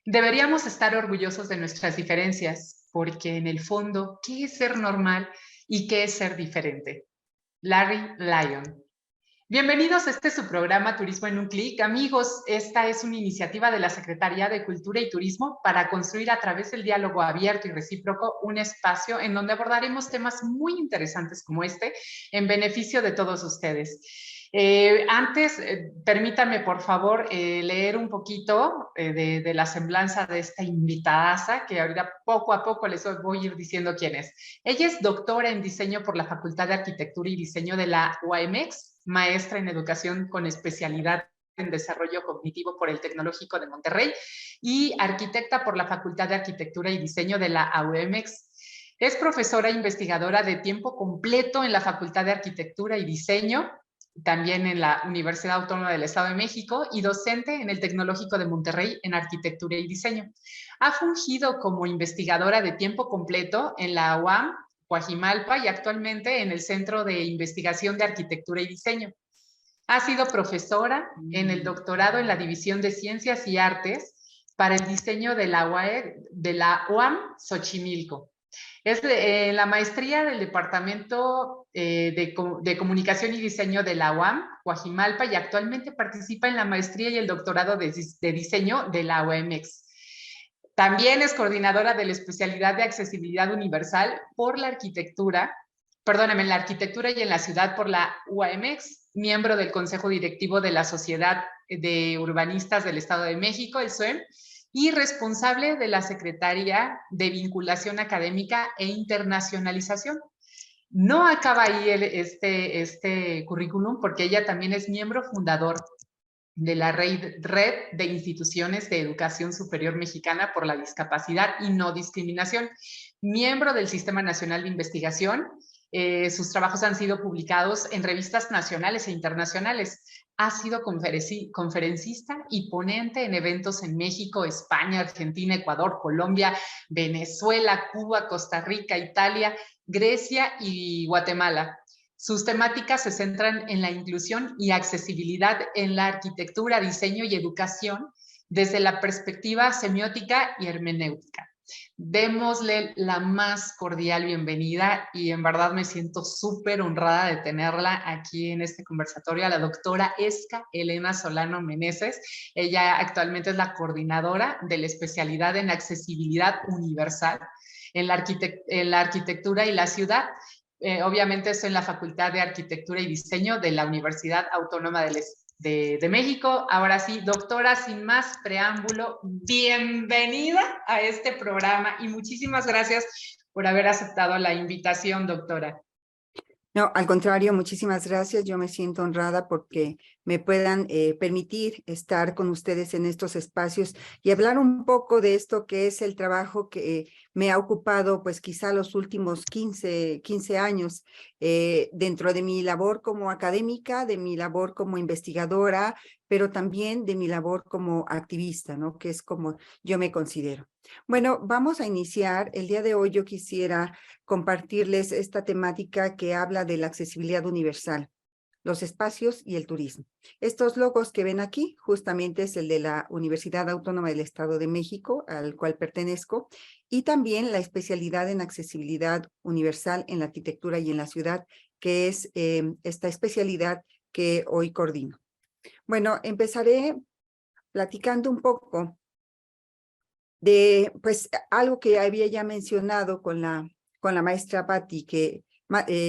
Deberíamos estar orgullosos de nuestras diferencias, porque en el fondo, ¿qué es ser normal y qué es ser diferente? Larry Lyon. Bienvenidos a su programa Turismo en un Clic. Amigos, esta es una iniciativa de la Secretaría de Cultura y Turismo para construir a través del diálogo abierto y recíproco un espacio en donde abordaremos temas muy interesantes como este en beneficio de todos ustedes. Permítanme, por favor, leer un poquito de la semblanza de esta invitadaza, que ahorita poco a poco les voy a ir diciendo quién es. Ella es doctora en diseño por la Facultad de Arquitectura y Diseño de la UAMX, maestra en educación con especialidad en desarrollo cognitivo por el Tecnológico de Monterrey y arquitecta por la Facultad de Arquitectura y Diseño de la AUMX. Es profesora e investigadora de tiempo completo en la Facultad de Arquitectura y Diseño, también en la Universidad Autónoma del Estado de México, y docente en el Tecnológico de Monterrey en Arquitectura y Diseño. Ha fungido como investigadora de tiempo completo en la UAM, Coajimalpa, y actualmente en el Centro de Investigación de Arquitectura y Diseño. Ha sido profesora en el doctorado en la División de Ciencias y Artes para el diseño de la UAM Xochimilco. Es la maestría del Departamento de Comunicación y Diseño de la UAM, Coajimalpa, y actualmente participa en la maestría y el doctorado de diseño de la UAMX. También es coordinadora de la especialidad de accesibilidad universal por la arquitectura, perdóname, en la arquitectura y en la ciudad por la UAMX, miembro del Consejo Directivo de la Sociedad de Urbanistas del Estado de México, el SUEM, y responsable de la Secretaría de Vinculación Académica e Internacionalización. No acaba ahí este currículum, porque ella también es miembro fundador de la Red de Instituciones de Educación Superior Mexicana por la Discapacidad y No Discriminación, miembro del Sistema Nacional de Investigación. Sus trabajos han sido publicados en revistas nacionales e internacionales. Ha sido conferencista y ponente en eventos en México, España, Argentina, Ecuador, Colombia, Venezuela, Cuba, Costa Rica, Italia, Grecia y Guatemala. Sus temáticas se centran en la inclusión y accesibilidad en la arquitectura, diseño y educación desde la perspectiva semiótica y hermenéutica. Démosle la más cordial bienvenida y en verdad me siento súper honrada de tenerla aquí en este conversatorio a la doctora Esca Elena Solano Meneses. Ella actualmente es la coordinadora de la especialidad en accesibilidad universal en la arquitectura y la ciudad. Obviamente estoy en la Facultad de Arquitectura y Diseño de la Universidad Autónoma de México. Ahora sí, doctora, sin más preámbulo, bienvenida a este programa y muchísimas gracias por haber aceptado la invitación, doctora. No, al contrario, muchísimas gracias. Yo me siento honrada porque me puedan permitir estar con ustedes en estos espacios y hablar un poco de esto que es el trabajo que me ha ocupado pues quizá los últimos 15 años dentro de mi labor como académica, de mi labor como investigadora, pero también de mi labor como activista, ¿no? Que es como yo me considero. Bueno, vamos a iniciar. El día de hoy yo quisiera compartirles esta temática que habla de la accesibilidad universal, los espacios y el turismo. Estos logos que ven aquí justamente es el de la Universidad Autónoma del Estado de México, al cual pertenezco, y también la especialidad en accesibilidad universal en la arquitectura y en la ciudad, que es esta especialidad que hoy coordino. Bueno, empezaré platicando un poco de pues algo que había ya mencionado con la maestra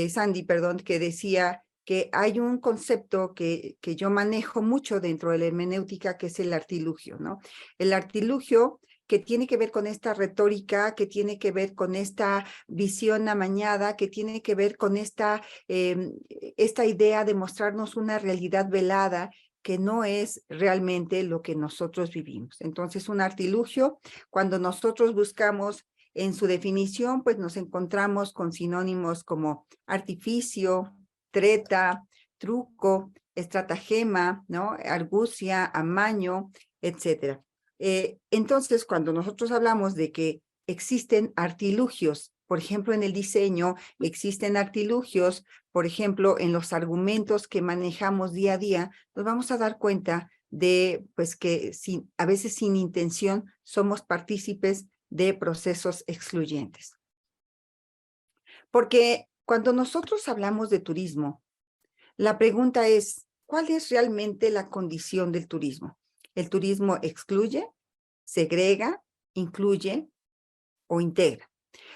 Sandy, perdón, que decía que hay un concepto que yo manejo mucho dentro de la hermenéutica, que es el artilugio, ¿no? El artilugio que tiene que ver con esta retórica, que tiene que ver con esta visión amañada, que tiene que ver con esta idea de mostrarnos una realidad velada que no es realmente lo que nosotros vivimos. Entonces, un artilugio, cuando nosotros buscamos en su definición, pues nos encontramos con sinónimos como artificio, treta, truco, estratagema, ¿no? Argucia, amaño, etcétera. Entonces, cuando nosotros hablamos de que existen artilugios, por ejemplo, en el diseño, existen artilugios, por ejemplo, en los argumentos que manejamos día a día, nos vamos a dar cuenta de, pues que a veces sin intención somos partícipes de procesos excluyentes. Porque cuando nosotros hablamos de turismo, la pregunta es, ¿cuál es realmente la condición del turismo? ¿El turismo excluye, segrega, incluye o integra?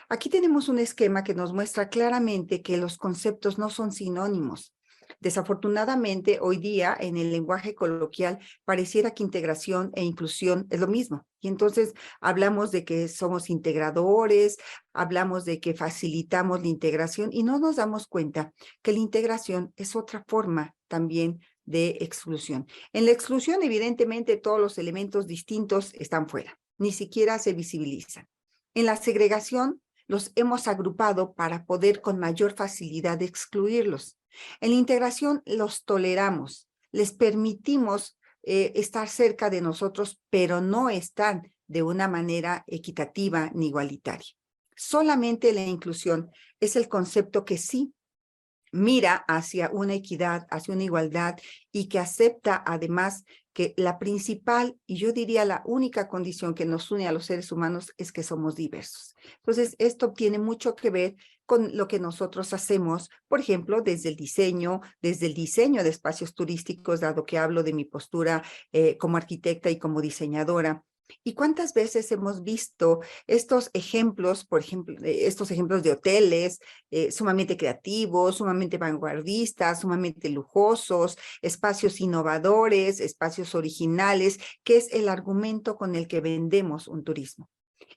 Aquí tenemos un esquema que nos muestra claramente que los conceptos no son sinónimos. Desafortunadamente, hoy día, en el lenguaje coloquial, pareciera que integración e inclusión es lo mismo. Y entonces hablamos de que somos integradores, hablamos de que facilitamos la integración y no nos damos cuenta que la integración es otra forma también de exclusión. En la exclusión, evidentemente, todos los elementos distintos están fuera, ni siquiera se visibilizan. En la segregación, los hemos agrupado para poder con mayor facilidad excluirlos. En la integración los toleramos, les permitimos estar cerca de nosotros, pero no están de una manera equitativa ni igualitaria. Solamente la inclusión es el concepto que sí mira hacia una equidad, hacia una igualdad y que acepta además que la principal y yo diría la única condición que nos une a los seres humanos es que somos diversos. Entonces, esto tiene mucho que ver con lo que nosotros hacemos, por ejemplo, desde el diseño de espacios turísticos, dado que hablo de mi postura como arquitecta y como diseñadora. ¿Y cuántas veces hemos visto estos ejemplos, por ejemplo, estos ejemplos de hoteles sumamente creativos, sumamente vanguardistas, sumamente lujosos, espacios innovadores, espacios originales, que es el argumento con el que vendemos un turismo?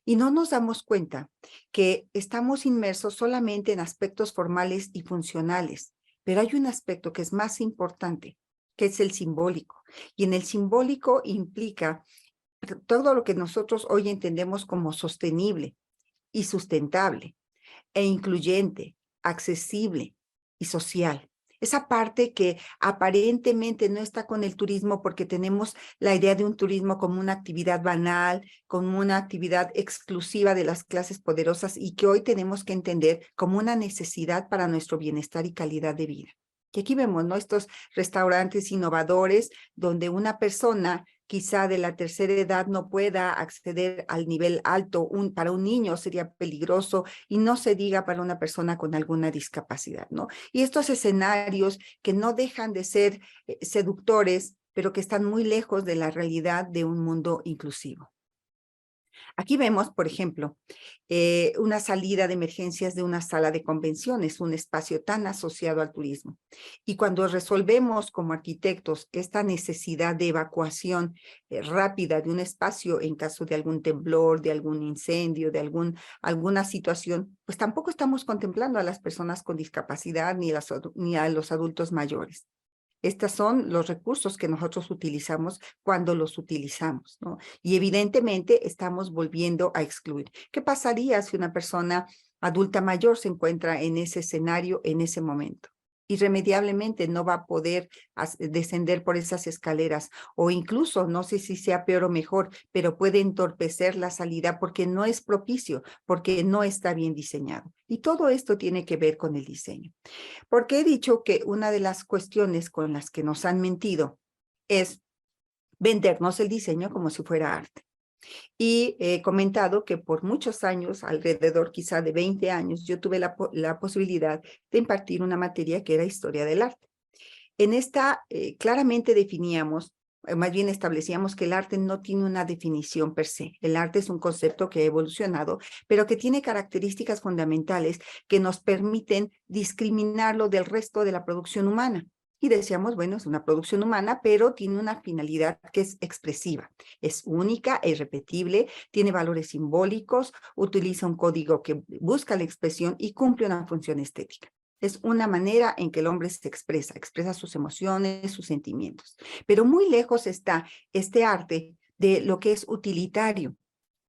Y no nos damos cuenta que estamos inmersos solamente en aspectos formales y funcionales, pero hay un aspecto que es más importante, que es el simbólico. Y en el simbólico implica todo lo que nosotros hoy entendemos como sostenible y sustentable e incluyente, accesible y social. Esa parte que aparentemente no está con el turismo porque tenemos la idea de un turismo como una actividad banal, como una actividad exclusiva de las clases poderosas y que hoy tenemos que entender como una necesidad para nuestro bienestar y calidad de vida. Y aquí vemos, ¿no?, estos restaurantes innovadores donde una persona quizá de la tercera edad no pueda acceder al nivel alto, para un niño sería peligroso y no se diga para una persona con alguna discapacidad, ¿no? Y estos escenarios que no dejan de ser seductores, pero que están muy lejos de la realidad de un mundo inclusivo. Aquí vemos, por ejemplo, una salida de emergencias de una sala de convenciones, un espacio tan asociado al turismo. Y cuando resolvemos como arquitectos esta necesidad de evacuación rápida de un espacio en caso de algún temblor, de algún incendio, de alguna situación, pues tampoco estamos contemplando a las personas con discapacidad ni a los adultos mayores. Estos son los recursos que nosotros utilizamos cuando los utilizamos, ¿no? Y evidentemente estamos volviendo a excluir. ¿Qué pasaría si una persona adulta mayor se encuentra en ese escenario en ese momento? Irremediablemente no va a poder descender por esas escaleras o incluso, no sé si sea peor o mejor, pero puede entorpecer la salida porque no es propicio, porque no está bien diseñado. Y todo esto tiene que ver con el diseño. Porque he dicho que una de las cuestiones con las que nos han mentido es vendernos el diseño como si fuera arte. Y he comentado que por muchos años, alrededor quizá de 20 años, yo tuve la posibilidad de impartir una materia que era historia del arte. En esta claramente definíamos, más bien establecíamos que el arte no tiene una definición per se. El arte es un concepto que ha evolucionado, pero que tiene características fundamentales que nos permiten discriminarlo del resto de la producción humana. Y decíamos, bueno, es una producción humana, pero tiene una finalidad que es expresiva. Es única, es irrepetible, tiene valores simbólicos, utiliza un código que busca la expresión y cumple una función estética. Es una manera en que el hombre se expresa sus emociones, sus sentimientos. Pero muy lejos está este arte de lo que es utilitario.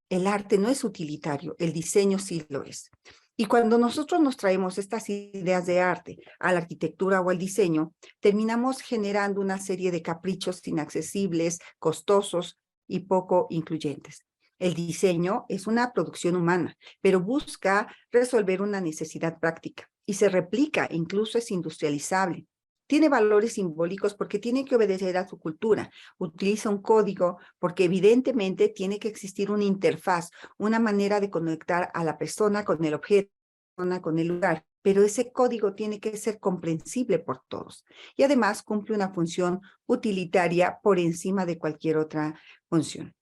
El arte no es utilitario, el diseño sí lo es. Y cuando nosotros nos traemos estas ideas de arte a la arquitectura o al diseño, terminamos generando una serie de caprichos inaccesibles, costosos y poco incluyentes. El diseño es una producción humana, pero busca resolver una necesidad práctica y se replica, incluso es industrializable. Tiene valores simbólicos porque tiene que obedecer a su cultura. Utiliza un código porque evidentemente tiene que existir una interfaz, una manera de conectar a la persona con el objeto, con el lugar, pero ese código tiene que ser comprensible por todos. Y además cumple una función utilitaria por encima de cualquier otra función.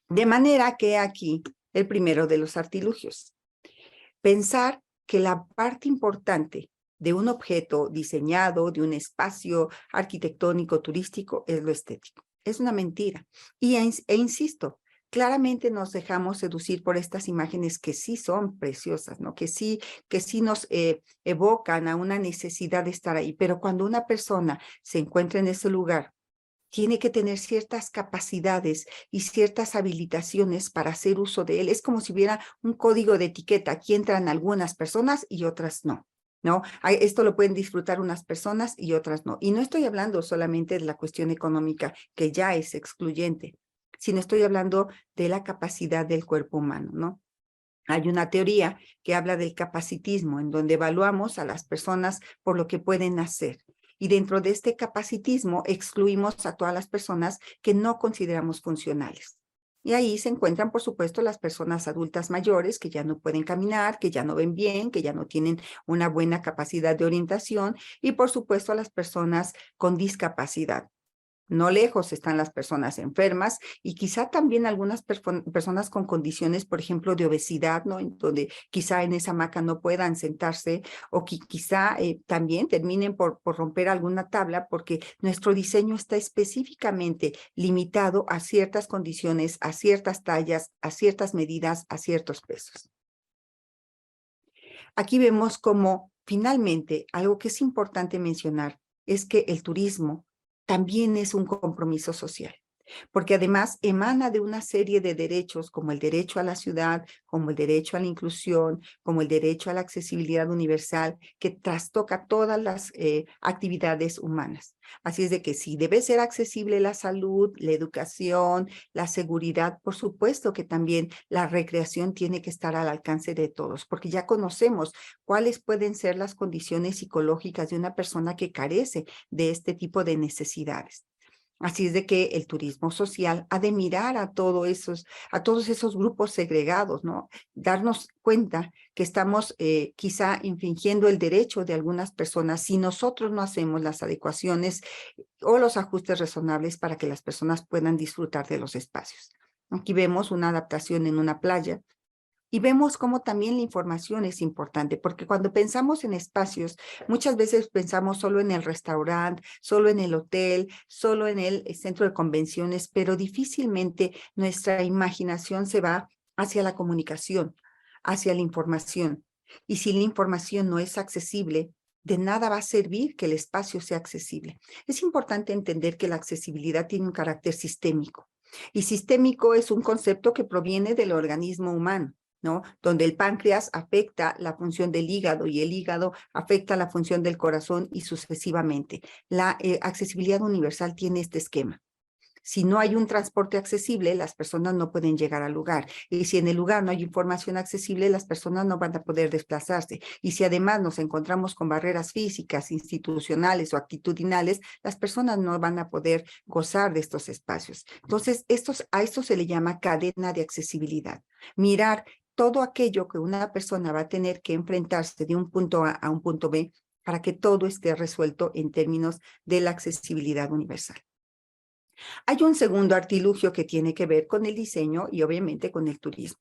De manera que aquí el primero de los artilugios. Pensar que la parte importante de un objeto diseñado, de un espacio arquitectónico, turístico, es lo estético. Es una mentira. E insisto, claramente nos dejamos seducir por estas imágenes que sí son preciosas, ¿no? Que sí nos evocan a una necesidad de estar ahí. Pero cuando una persona se encuentra en ese lugar, tiene que tener ciertas capacidades y ciertas habilitaciones para hacer uso de él. Es como si hubiera un código de etiqueta. Aquí entran algunas personas y otras no. ¿No? Esto lo pueden disfrutar unas personas y otras no. Y no estoy hablando solamente de la cuestión económica, que ya es excluyente, sino estoy hablando de la capacidad del cuerpo humano, ¿no? Hay una teoría que habla del capacitismo, en donde evaluamos a las personas por lo que pueden hacer. Y dentro de este capacitismo excluimos a todas las personas que no consideramos funcionales. Y ahí se encuentran, por supuesto, las personas adultas mayores que ya no pueden caminar, que ya no ven bien, que ya no tienen una buena capacidad de orientación, y por supuesto a las personas con discapacidad. No lejos están las personas enfermas y quizá también algunas personas con condiciones, por ejemplo, de obesidad, ¿no? En donde quizá en esa hamaca no puedan sentarse o quizá también terminen por romper alguna tabla porque nuestro diseño está específicamente limitado a ciertas condiciones, a ciertas tallas, a ciertas medidas, a ciertos pesos. Aquí vemos como finalmente algo que es importante mencionar es que el turismo también es un compromiso social, porque además emana de una serie de derechos como el derecho a la ciudad, como el derecho a la inclusión, como el derecho a la accesibilidad universal, que trastoca todas las actividades humanas. Así es de que sí, debe ser accesible la salud, la educación, la seguridad, por supuesto que también la recreación tiene que estar al alcance de todos, porque ya conocemos cuáles pueden ser las condiciones psicológicas de una persona que carece de este tipo de necesidades. Así es de que el turismo social ha de mirar a todos esos grupos segregados, ¿no? Darnos cuenta que estamos quizá infringiendo el derecho de algunas personas si nosotros no hacemos las adecuaciones o los ajustes razonables para que las personas puedan disfrutar de los espacios. Aquí vemos una adaptación en una playa. Y vemos cómo también la información es importante, porque cuando pensamos en espacios, muchas veces pensamos solo en el restaurante, solo en el hotel, solo en el centro de convenciones, pero difícilmente nuestra imaginación se va hacia la comunicación, hacia la información. Y si la información no es accesible, de nada va a servir que el espacio sea accesible. Es importante entender que la accesibilidad tiene un carácter sistémico. Y sistémico es un concepto que proviene del organismo humano, ¿no? Donde el páncreas afecta la función del hígado y el hígado afecta la función del corazón y sucesivamente. La accesibilidad universal tiene este esquema. Si no hay un transporte accesible, las personas no pueden llegar al lugar. Y si en el lugar no hay información accesible, las personas no van a poder desplazarse. Y si además nos encontramos con barreras físicas, institucionales o actitudinales, las personas no van a poder gozar de estos espacios. Entonces, a esto se le llama cadena de accesibilidad. Mirar todo aquello que una persona va a tener que enfrentarse de un punto A a un punto B para que todo esté resuelto en términos de la accesibilidad universal. Hay un segundo artilugio que tiene que ver con el diseño y obviamente con el turismo.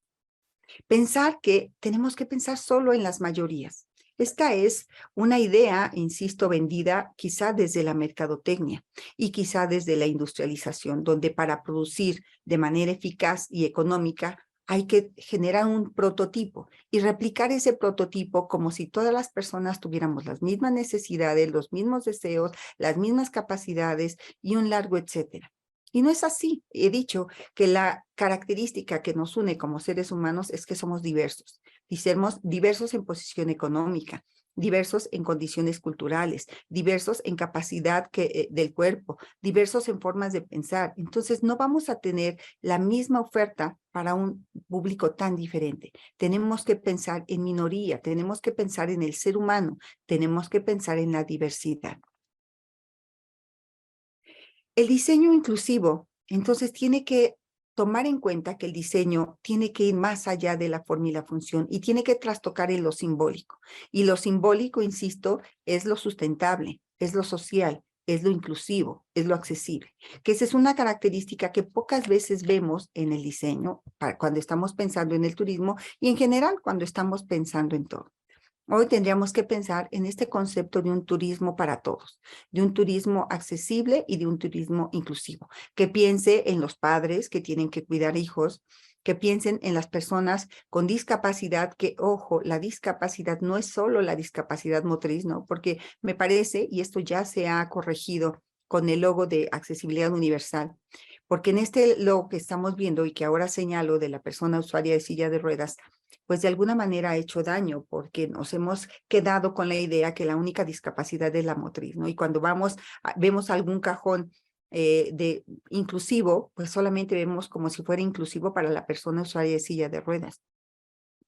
Pensar que tenemos que pensar solo en las mayorías. Esta es una idea, insisto, vendida quizá desde la mercadotecnia y quizá desde la industrialización, donde para producir de manera eficaz y económica hay que generar un prototipo y replicar ese prototipo como si todas las personas tuviéramos las mismas necesidades, los mismos deseos, las mismas capacidades y un largo etcétera. Y no es así. He dicho que la característica que nos une como seres humanos es que somos diversos. Somos diversos en posición económica, diversos en condiciones culturales, diversos en capacidad del cuerpo, diversos en formas de pensar. Entonces, no vamos a tener la misma oferta para un público tan diferente. Tenemos que pensar en minoría, tenemos que pensar en el ser humano, tenemos que pensar en la diversidad. El diseño inclusivo, entonces, tiene que tomar en cuenta que el diseño tiene que ir más allá de la forma y la función y tiene que trastocar en lo simbólico. Y lo simbólico, insisto, es lo sustentable, es lo social, es lo inclusivo, es lo accesible. Que esa es una característica que pocas veces vemos en el diseño cuando estamos pensando en el turismo y en general cuando estamos pensando en todo. Hoy tendríamos que pensar en este concepto de un turismo para todos, de un turismo accesible y de un turismo inclusivo, que piense en los padres que tienen que cuidar hijos, que piensen en las personas con discapacidad, que, ojo, la discapacidad no es solo la discapacidad motriz, ¿no? Porque me parece, y esto ya se ha corregido con el logo de accesibilidad universal, porque en este logo que estamos viendo y que ahora señalo de la persona usuaria de silla de ruedas, pues de alguna manera ha hecho daño porque nos hemos quedado con la idea que la única discapacidad es la motriz, ¿no? Y cuando vemos algún cajón inclusivo, pues solamente vemos como si fuera inclusivo para la persona usuaria de silla de ruedas.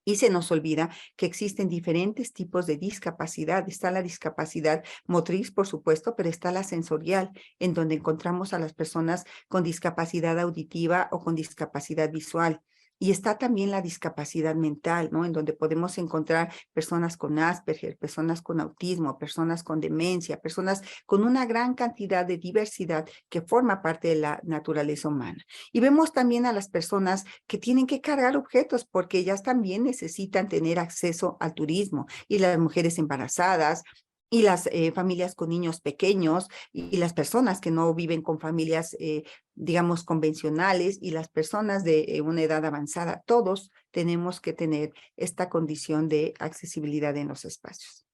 Y se nos olvida que existen diferentes tipos de discapacidad. Está la discapacidad motriz, por supuesto, pero está la sensorial, en donde encontramos a las personas con discapacidad auditiva o con discapacidad visual. Y está también la discapacidad mental, ¿no? En donde podemos encontrar personas con Asperger, personas con autismo, personas con demencia, personas con una gran cantidad de diversidad que forma parte de la naturaleza humana. Y vemos también a las personas que tienen que cargar objetos porque ellas también necesitan tener acceso al turismo, y las mujeres embarazadas y las familias con niños pequeños y las personas que no viven con familias, digamos, convencionales, y las personas de una edad avanzada. Todos tenemos que tener esta condición de accesibilidad en los espacios.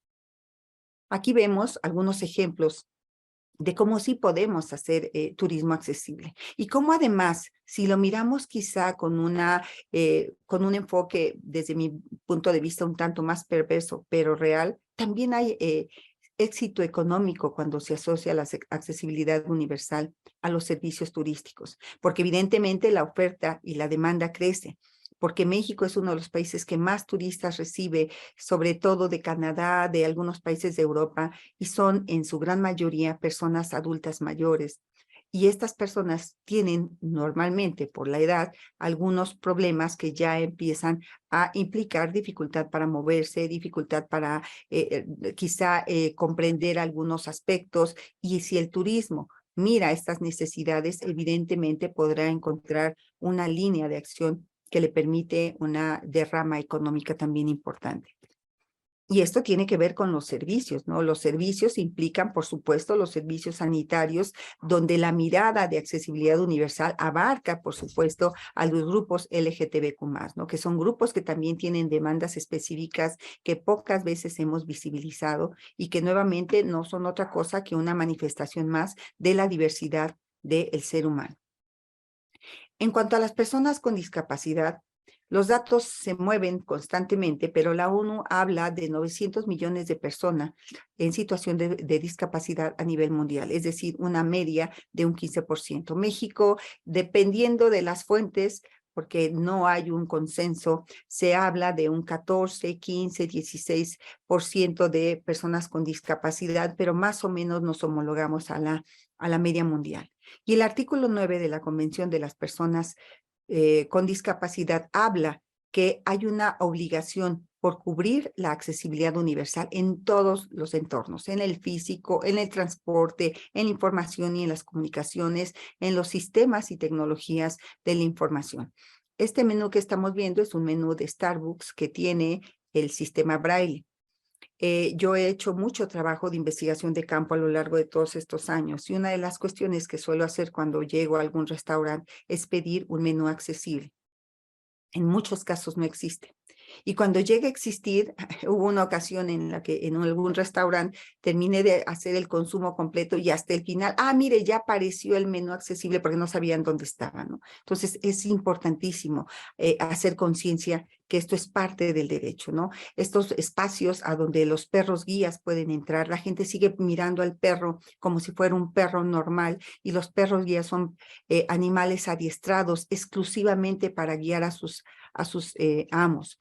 Aquí vemos algunos ejemplos de cómo sí podemos hacer turismo accesible. Y cómo además, si lo miramos quizá con un enfoque desde mi punto de vista un tanto más perverso, pero real, también hay éxito económico cuando se asocia la accesibilidad universal a los servicios turísticos, porque evidentemente la oferta y la demanda crece, porque México es uno de los países que más turistas recibe, sobre todo de Canadá, de algunos países de Europa, y son en su gran mayoría personas adultas mayores. Y estas personas tienen normalmente por la edad algunos problemas que ya empiezan a implicar dificultad para moverse, dificultad para quizá comprender algunos aspectos. Y si el turismo mira estas necesidades, evidentemente podrá encontrar una línea de acción que le permite una derrama económica también importante. Y esto tiene que ver con los servicios, ¿no? Los servicios implican, por supuesto, los servicios sanitarios, donde la mirada de accesibilidad universal abarca, por supuesto, a los grupos LGTBQ+, ¿no? Que son grupos que también tienen demandas específicas que pocas veces hemos visibilizado y que nuevamente no son otra cosa que una manifestación más de la diversidad del ser humano. En cuanto a las personas con discapacidad, los datos se mueven constantemente, pero la ONU habla de 900 millones de personas en situación de discapacidad a nivel mundial, es decir, una media de un 15%. México, dependiendo de las fuentes, porque no hay un consenso, se habla de un 14, 15, 16% de personas con discapacidad, pero más o menos nos homologamos a la media mundial. Y el artículo 9 de la Convención de las Personas con Discapacidad habla que hay una obligación por cubrir la accesibilidad universal en todos los entornos, en el físico, en el transporte, en la información y en las comunicaciones, en los sistemas y tecnologías de la información. Este menú que estamos viendo es un menú de Starbucks que tiene el sistema Braille. Yo he hecho mucho trabajo de investigación de campo a lo largo de todos estos años, y una de las cuestiones que suelo hacer cuando llego a algún restaurante es pedir un menú accesible. En muchos casos no existe. Y cuando llegue a existir, hubo una ocasión en la que en algún restaurante terminé de hacer el consumo completo y hasta el final, mire, ya apareció el menú accesible porque no sabían dónde estaba, ¿no? Entonces es importantísimo hacer conciencia que esto es parte del derecho, ¿no? Estos espacios a donde los perros guías pueden entrar, la gente sigue mirando al perro como si fuera un perro normal, y los perros guías son animales adiestrados exclusivamente para guiar a sus amos.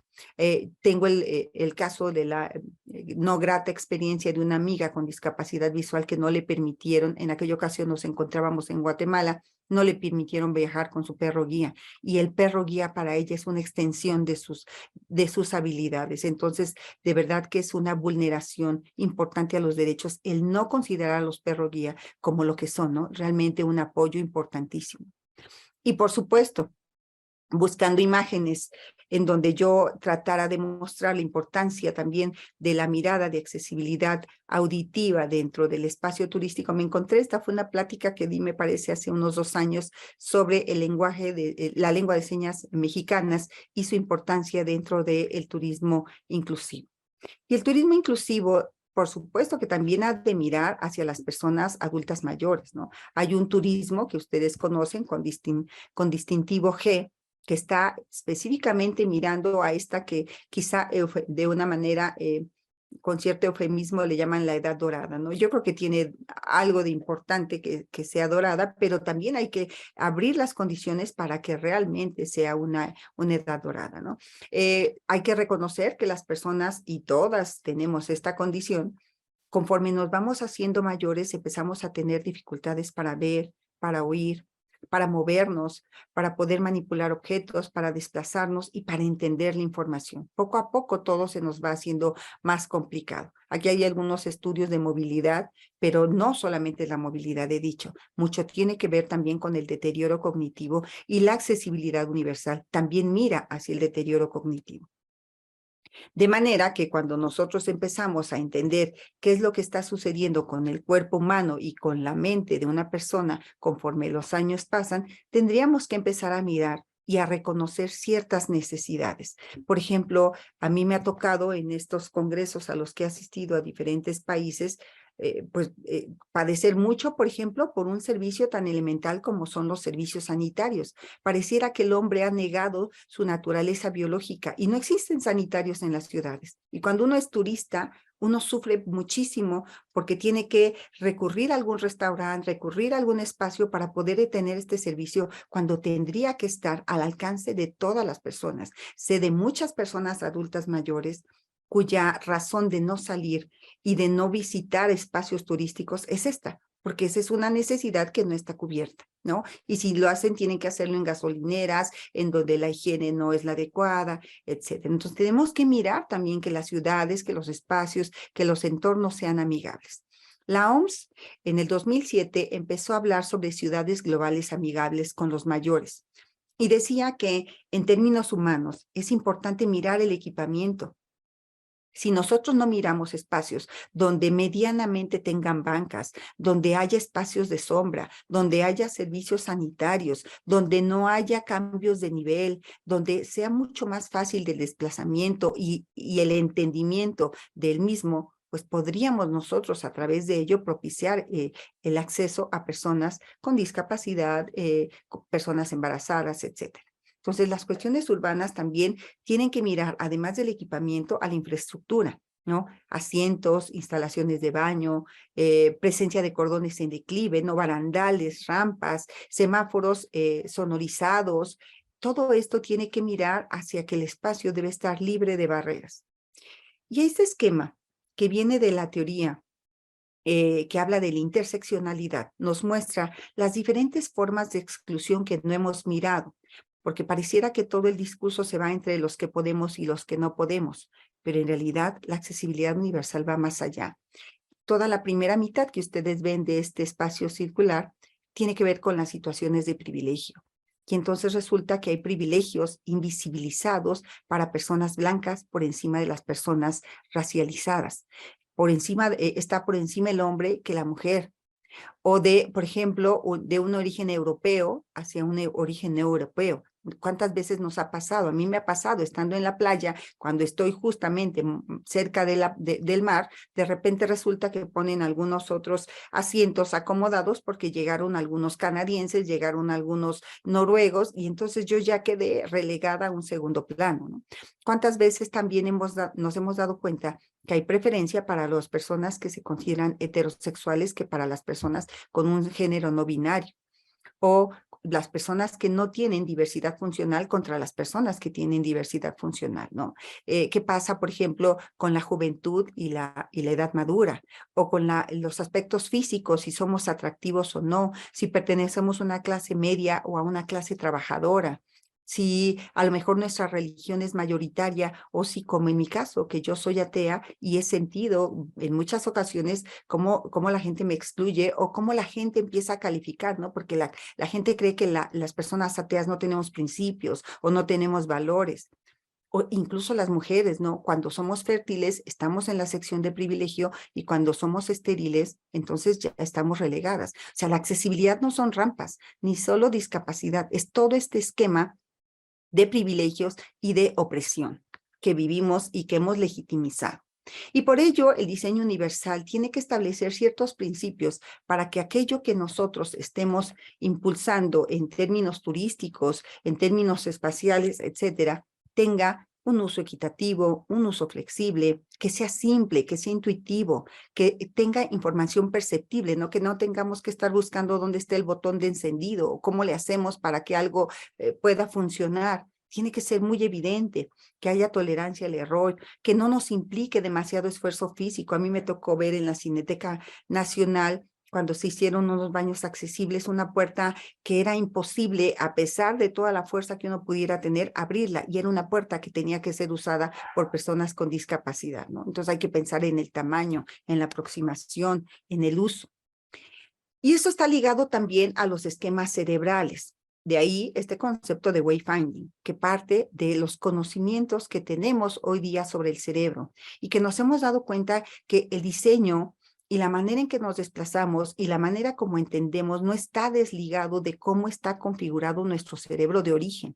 Tengo el caso de la no grata experiencia de una amiga con discapacidad visual que no le permitieron, en aquella ocasión nos encontrábamos en Guatemala, no le permitieron viajar con su perro guía, y el perro guía para ella es una extensión de sus habilidades. Entonces, de verdad que es una vulneración importante a los derechos el no considerar a los perros guía como lo que son, ¿no? Realmente un apoyo importantísimo. Y por supuesto, buscando imágenes en donde yo tratara de mostrar la importancia también de la mirada de accesibilidad auditiva dentro del espacio turístico. Me encontré, esta fue una plática que di, me parece, hace unos 2 años sobre el lenguaje de la lengua de señas mexicanas y su importancia dentro del turismo inclusivo. Y el turismo inclusivo, por supuesto que también ha de mirar hacia las personas adultas mayores, ¿no? Hay un turismo que ustedes conocen con distintivo G, que está específicamente mirando a esta que quizá de una manera, con cierto eufemismo, le llaman la edad dorada, ¿no? Yo creo que tiene algo de importante que sea dorada, pero también hay que abrir las condiciones para que realmente sea una edad dorada, ¿no? Hay que reconocer que las personas, y todas tenemos esta condición, conforme nos vamos haciendo mayores, empezamos a tener dificultades para ver, para oír, para movernos, para poder manipular objetos, para desplazarnos y para entender la información. Poco a poco todo se nos va haciendo más complicado. Aquí hay algunos estudios de movilidad, pero no solamente la movilidad, he dicho. Mucho tiene que ver también con el deterioro cognitivo, y la accesibilidad universal también mira hacia el deterioro cognitivo. De manera que cuando nosotros empezamos a entender qué es lo que está sucediendo con el cuerpo humano y con la mente de una persona conforme los años pasan, tendríamos que empezar a mirar y a reconocer ciertas necesidades. Por ejemplo, a mí me ha tocado en estos congresos a los que he asistido a diferentes países, padecer mucho, por ejemplo, por un servicio tan elemental como son los servicios sanitarios. Pareciera que el hombre ha negado su naturaleza biológica y no existen sanitarios en las ciudades. Y cuando uno es turista, uno sufre muchísimo porque tiene que recurrir a algún restaurante, recurrir a algún espacio para poder tener este servicio cuando tendría que estar al alcance de todas las personas. Sé de muchas personas adultas mayores cuya razón de no salir y de no visitar espacios turísticos es esta, porque esa es una necesidad que no está cubierta, ¿no? Y si lo hacen, tienen que hacerlo en gasolineras, en donde la higiene no es la adecuada, etcétera. Entonces, tenemos que mirar también que las ciudades, que los espacios, que los entornos sean amigables. La OMS en el 2007 empezó a hablar sobre ciudades globales amigables con los mayores y decía que en términos humanos es importante mirar el equipamiento. Si nosotros no miramos espacios donde medianamente tengan bancas, donde haya espacios de sombra, donde haya servicios sanitarios, donde no haya cambios de nivel, donde sea mucho más fácil el desplazamiento y el entendimiento del mismo, pues podríamos nosotros a través de ello propiciar el acceso a personas con discapacidad, personas embarazadas, etcétera. Entonces, las cuestiones urbanas también tienen que mirar, además del equipamiento, a la infraestructura, ¿no? Asientos, instalaciones de baño, presencia de cordones en declive, ¿no? Barandales, rampas, semáforos sonorizados. Todo esto tiene que mirar hacia que el espacio debe estar libre de barreras. Y este esquema que viene de la teoría que habla de la interseccionalidad, nos muestra las diferentes formas de exclusión que no hemos mirado, porque pareciera que todo el discurso se va entre los que podemos y los que no podemos, pero en realidad la accesibilidad universal va más allá. Toda la primera mitad que ustedes ven de este espacio circular tiene que ver con las situaciones de privilegio. Y entonces resulta que hay privilegios invisibilizados para personas blancas por encima de las personas racializadas. Está por encima el hombre que la mujer, o de, por ejemplo, de un origen europeo hacia un origen europeo. ¿Cuántas veces nos ha pasado? A mí me ha pasado estando en la playa, cuando estoy justamente cerca del mar, de repente resulta que ponen algunos otros asientos acomodados porque llegaron algunos canadienses, llegaron algunos noruegos, y entonces yo ya quedé relegada a un segundo plano, ¿no? ¿Cuántas veces también nos hemos dado cuenta que hay preferencia para las personas que se consideran heterosexuales que para las personas con un género no binario? O las personas que no tienen diversidad funcional contra las personas que tienen diversidad funcional, ¿no? ¿Qué pasa, por ejemplo, con la juventud y la edad madura? O con los aspectos físicos, si somos atractivos o no, si pertenecemos a una clase media o a una clase trabajadora, si a lo mejor nuestra religión es mayoritaria o si, como en mi caso, que yo soy atea y he sentido en muchas ocasiones cómo la gente me excluye o cómo la gente empieza a calificar, ¿no? Porque la gente cree que las personas ateas no tenemos principios o no tenemos valores. O incluso las mujeres, ¿no? Cuando somos fértiles, estamos en la sección de privilegio y cuando somos estériles, entonces ya estamos relegadas. O sea, la accesibilidad no son rampas, ni solo discapacidad, es todo este esquema de privilegios y de opresión que vivimos y que hemos legitimizado. Y por ello, el diseño universal tiene que establecer ciertos principios para que aquello que nosotros estemos impulsando en términos turísticos, en términos espaciales, etcétera, tenga un uso equitativo, un uso flexible, que sea simple, que sea intuitivo, que tenga información perceptible, ¿no? Que no tengamos que estar buscando dónde está el botón de encendido o cómo le hacemos para que algo pueda funcionar. Tiene que ser muy evidente, que haya tolerancia al error, que no nos implique demasiado esfuerzo físico. A mí me tocó ver en la Cineteca Nacional, cuando se hicieron unos baños accesibles, una puerta que era imposible, a pesar de toda la fuerza que uno pudiera tener, abrirla. Y era una puerta que tenía que ser usada por personas con discapacidad, ¿no? Entonces hay que pensar en el tamaño, en la aproximación, en el uso. Y eso está ligado también a los esquemas cerebrales. De ahí este concepto de wayfinding, que parte de los conocimientos que tenemos hoy día sobre el cerebro y que nos hemos dado cuenta que el diseño y la manera en que nos desplazamos y la manera como entendemos no está desligado de cómo está configurado nuestro cerebro de origen.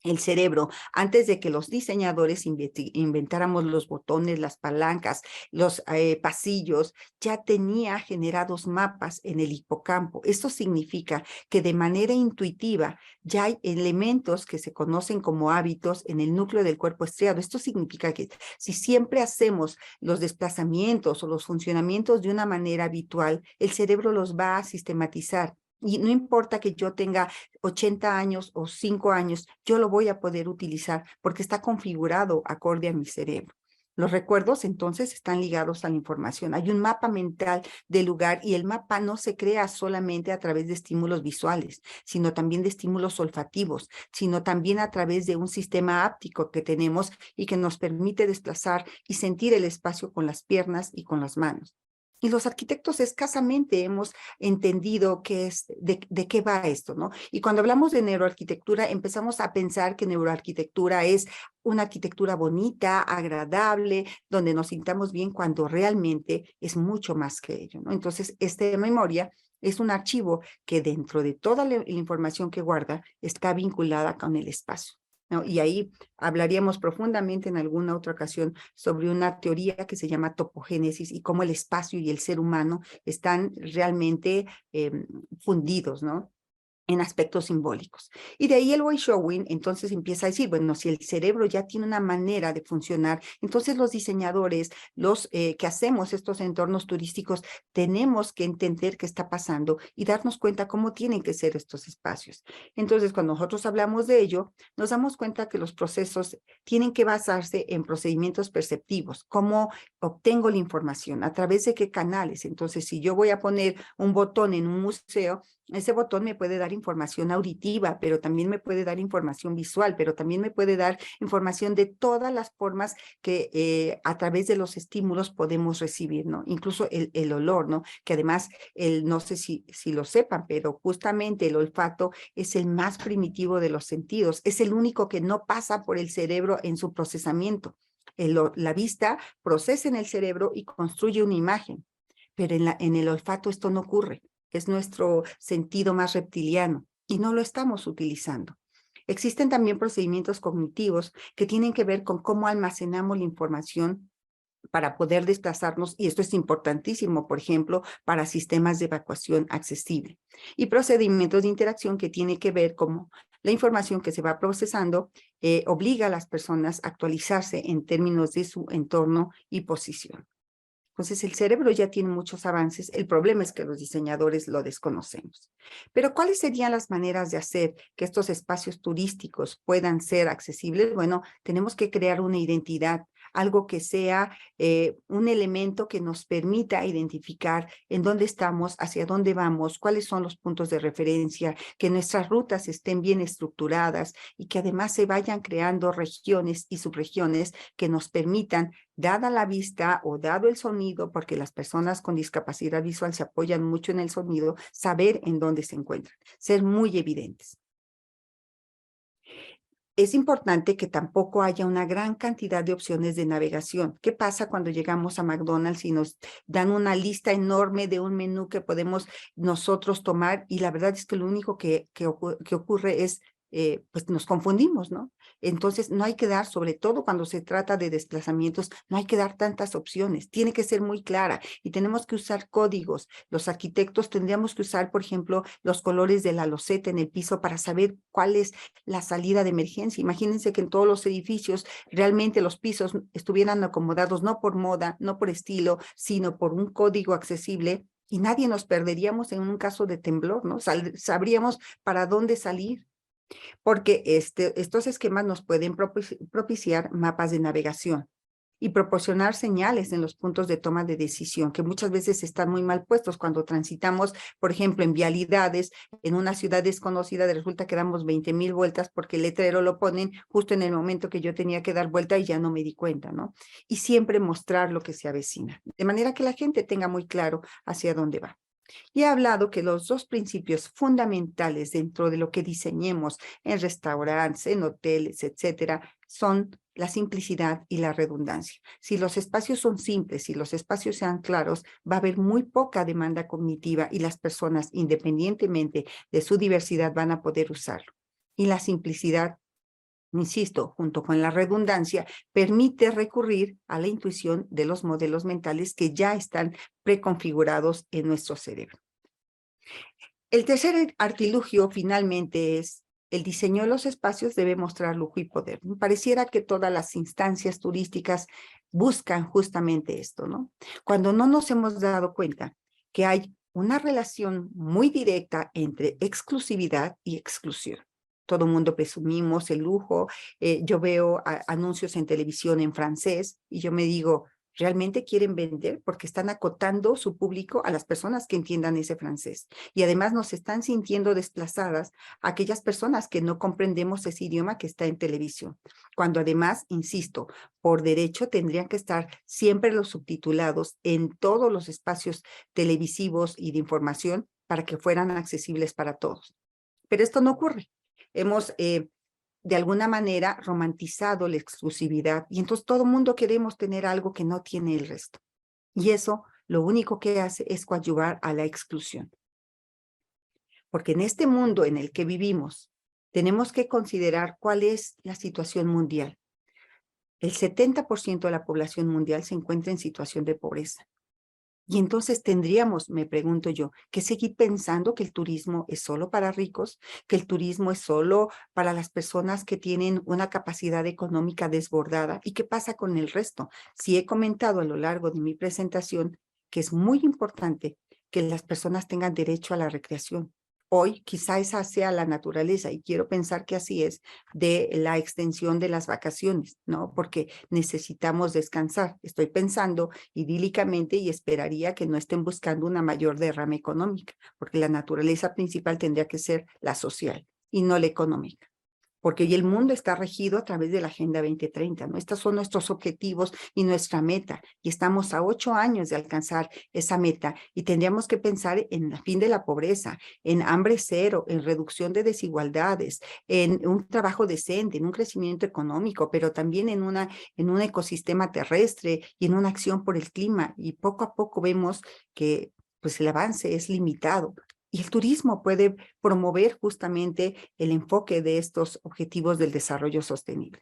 El cerebro, antes de que los diseñadores inventáramos los botones, las palancas, los pasillos, ya tenía generados mapas en el hipocampo. Esto significa que de manera intuitiva ya hay elementos que se conocen como hábitos en el núcleo del cuerpo estriado. Esto significa que si siempre hacemos los desplazamientos o los funcionamientos de una manera habitual, el cerebro los va a sistematizar. Y no importa que yo tenga 80 años o 5 años, yo lo voy a poder utilizar porque está configurado acorde a mi cerebro. Los recuerdos entonces están ligados a la información. Hay un mapa mental del lugar y el mapa no se crea solamente a través de estímulos visuales, sino también de estímulos olfativos, sino también a través de un sistema áptico que tenemos y que nos permite desplazar y sentir el espacio con las piernas y con las manos. Y los arquitectos escasamente hemos entendido de qué va esto, ¿no? Y cuando hablamos de neuroarquitectura, empezamos a pensar que neuroarquitectura es una arquitectura bonita, agradable, donde nos sintamos bien, cuando realmente es mucho más que ello, ¿no? Entonces, esta memoria es un archivo que dentro de toda la información que guarda está vinculada con el espacio, ¿no? Y ahí hablaríamos profundamente en alguna otra ocasión sobre una teoría que se llama topogénesis y cómo el espacio y el ser humano están realmente fundidos, ¿no? En aspectos simbólicos. Y de ahí el Weishaupt entonces empieza a decir, bueno, si el cerebro ya tiene una manera de funcionar, entonces los diseñadores, los que hacemos estos entornos turísticos, tenemos que entender qué está pasando y darnos cuenta cómo tienen que ser estos espacios. Entonces, cuando nosotros hablamos de ello, nos damos cuenta que los procesos tienen que basarse en procedimientos perceptivos. ¿Cómo obtengo la información? ¿A través de qué canales? Entonces, si yo voy a poner un botón en un museo, ese botón me puede dar información auditiva, pero también me puede dar información visual, pero también me puede dar información de todas las formas que a través de los estímulos podemos recibir, ¿no? Incluso el olor, ¿no? Que además, no sé si lo sepan, pero justamente el olfato es el más primitivo de los sentidos, es el único que no pasa por el cerebro en su procesamiento. La vista procesa en el cerebro y construye una imagen, pero en el olfato esto no ocurre. Es nuestro sentido más reptiliano y no lo estamos utilizando. Existen también procedimientos cognitivos que tienen que ver con cómo almacenamos la información para poder desplazarnos, y esto es importantísimo, por ejemplo, para sistemas de evacuación accesible. Y procedimientos de interacción que tienen que ver con la información que se va procesando obliga a las personas a actualizarse en términos de su entorno y posición. Entonces, el cerebro ya tiene muchos avances. El problema es que los diseñadores lo desconocemos. Pero, ¿cuáles serían las maneras de hacer que estos espacios turísticos puedan ser accesibles? Bueno, tenemos que crear una identidad, algo que sea un elemento que nos permita identificar en dónde estamos, hacia dónde vamos, cuáles son los puntos de referencia, que nuestras rutas estén bien estructuradas y que además se vayan creando regiones y subregiones que nos permitan, dada la vista o dado el sonido, porque las personas con discapacidad visual se apoyan mucho en el sonido, saber en dónde se encuentran, ser muy evidentes. Es importante que tampoco haya una gran cantidad de opciones de navegación. ¿Qué pasa cuando llegamos a McDonald's y nos dan una lista enorme de un menú que podemos nosotros tomar? Y la verdad es que lo único que ocurre es, pues nos confundimos, ¿no? Entonces, no hay que dar, sobre todo cuando se trata de desplazamientos, no hay que dar tantas opciones. Tiene que ser muy clara y tenemos que usar códigos. Los arquitectos tendríamos que usar, por ejemplo, los colores de la loseta en el piso para saber cuál es la salida de emergencia. Imagínense que en todos los edificios realmente los pisos estuvieran acomodados no por moda, no por estilo, sino por un código accesible y nadie nos perderíamos en un caso de temblor, ¿no? Sabríamos para dónde salir, porque estos esquemas nos pueden propiciar mapas de navegación y proporcionar señales en los puntos de toma de decisión, que muchas veces están muy mal puestos cuando transitamos, por ejemplo, en vialidades, en una ciudad desconocida, resulta que damos 20,000 vueltas porque el letrero lo ponen justo en el momento que yo tenía que dar vuelta y ya no me di cuenta, ¿no? Y siempre mostrar lo que se avecina, de manera que la gente tenga muy claro hacia dónde va. Y he hablado que los dos principios fundamentales dentro de lo que diseñemos en restaurantes, en hoteles, etcétera, son la simplicidad y la redundancia. Si los espacios son simples, si los espacios sean claros, va a haber muy poca demanda cognitiva y las personas, independientemente de su diversidad, van a poder usarlo. Y la simplicidad, insisto, junto con la redundancia, permite recurrir a la intuición de los modelos mentales que ya están preconfigurados en nuestro cerebro. El tercer artilugio, finalmente, es el diseño de los espacios debe mostrar lujo y poder. Pareciera que todas las instancias turísticas buscan justamente esto, ¿no? Cuando no nos hemos dado cuenta que hay una relación muy directa entre exclusividad y exclusión. Todo el mundo presumimos el lujo. Yo veo anuncios en televisión en francés y yo me digo, ¿realmente quieren vender? Porque están acotando su público a las personas que entiendan ese francés. Y además nos están sintiendo desplazadas a aquellas personas que no comprendemos ese idioma que está en televisión. Cuando además, insisto, por derecho tendrían que estar siempre los subtitulados en todos los espacios televisivos y de información para que fueran accesibles para todos. Pero esto no ocurre. Hemos de alguna manera romantizado la exclusividad y entonces todo el mundo queremos tener algo que no tiene el resto. Y eso lo único que hace es coadyuvar a la exclusión. Porque en este mundo en el que vivimos, tenemos que considerar cuál es la situación mundial. El 70% de la población mundial se encuentra en situación de pobreza. Y entonces tendríamos, me pregunto yo, que seguir pensando que el turismo es solo para ricos, que el turismo es solo para las personas que tienen una capacidad económica desbordada. ¿Y qué pasa con el resto? Sí he comentado a lo largo de mi presentación que es muy importante que las personas tengan derecho a la recreación. Hoy quizá esa sea la naturaleza y quiero pensar que así es de la extensión de las vacaciones, ¿no? Porque necesitamos descansar. Estoy pensando idílicamente y esperaría que no estén buscando una mayor derrama económica, porque la naturaleza principal tendría que ser la social y no la económica. Porque hoy el mundo está regido a través de la Agenda 2030, ¿no? Estos son nuestros objetivos y nuestra meta, y estamos a 8 años de alcanzar esa meta, y tendríamos que pensar en el fin de la pobreza, en hambre cero, en reducción de desigualdades, en un trabajo decente, en un crecimiento económico, pero también en un ecosistema terrestre y en una acción por el clima, y poco a poco vemos que pues el avance es limitado. Y el turismo puede promover justamente el enfoque de estos objetivos del desarrollo sostenible.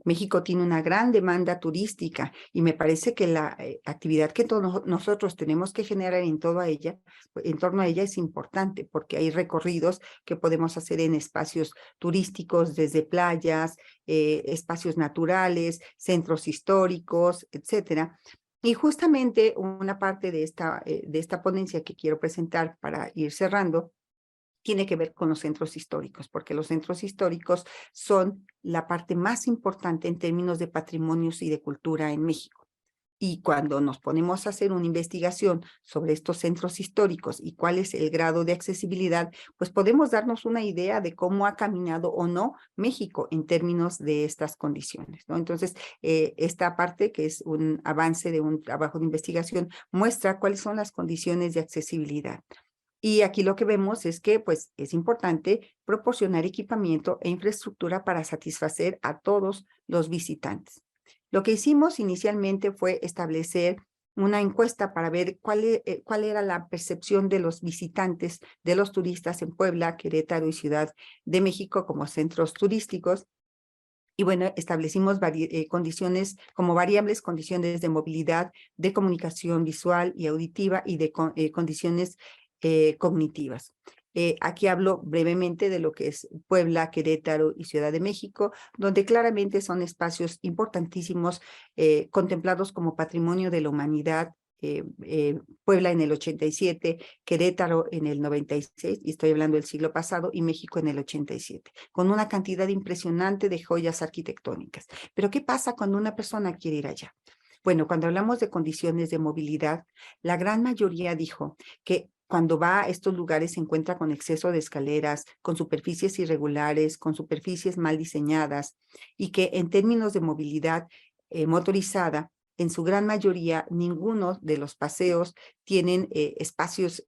México tiene una gran demanda turística y me parece que la actividad que todos nosotros tenemos que generar en torno a ella es importante porque hay recorridos que podemos hacer en espacios turísticos desde playas, espacios naturales, centros históricos, etcétera. Y justamente una parte de esta ponencia que quiero presentar para ir cerrando tiene que ver con los centros históricos, porque los centros históricos son la parte más importante en términos de patrimonios y de cultura en México. Y cuando nos ponemos a hacer una investigación sobre estos centros históricos y cuál es el grado de accesibilidad, pues podemos darnos una idea de cómo ha caminado o no México en términos de estas condiciones, ¿no? Entonces, esta parte, que es un avance de un trabajo de investigación, muestra cuáles son las condiciones de accesibilidad. Y aquí lo que vemos es que, pues, es importante proporcionar equipamiento e infraestructura para satisfacer a todos los visitantes. Lo que hicimos inicialmente fue establecer una encuesta para ver cuál era la percepción de los visitantes, de los turistas en Puebla, Querétaro y Ciudad de México como centros turísticos. Y bueno, establecimos condiciones como variables, condiciones de movilidad, de comunicación visual y auditiva y de condiciones cognitivas. Aquí hablo brevemente de lo que es Puebla, Querétaro y Ciudad de México, donde claramente son espacios importantísimos contemplados como patrimonio de la humanidad. Puebla en el 87, Querétaro en el 96, y estoy hablando del siglo pasado, y México en el 87, con una cantidad impresionante de joyas arquitectónicas. Pero ¿qué pasa cuando una persona quiere ir allá? Bueno, cuando hablamos de condiciones de movilidad, la gran mayoría dijo que cuando va a estos lugares se encuentra con exceso de escaleras, con superficies irregulares, con superficies mal diseñadas, y que en términos de movilidad motorizada, en su gran mayoría, ninguno de los paseos tienen espacios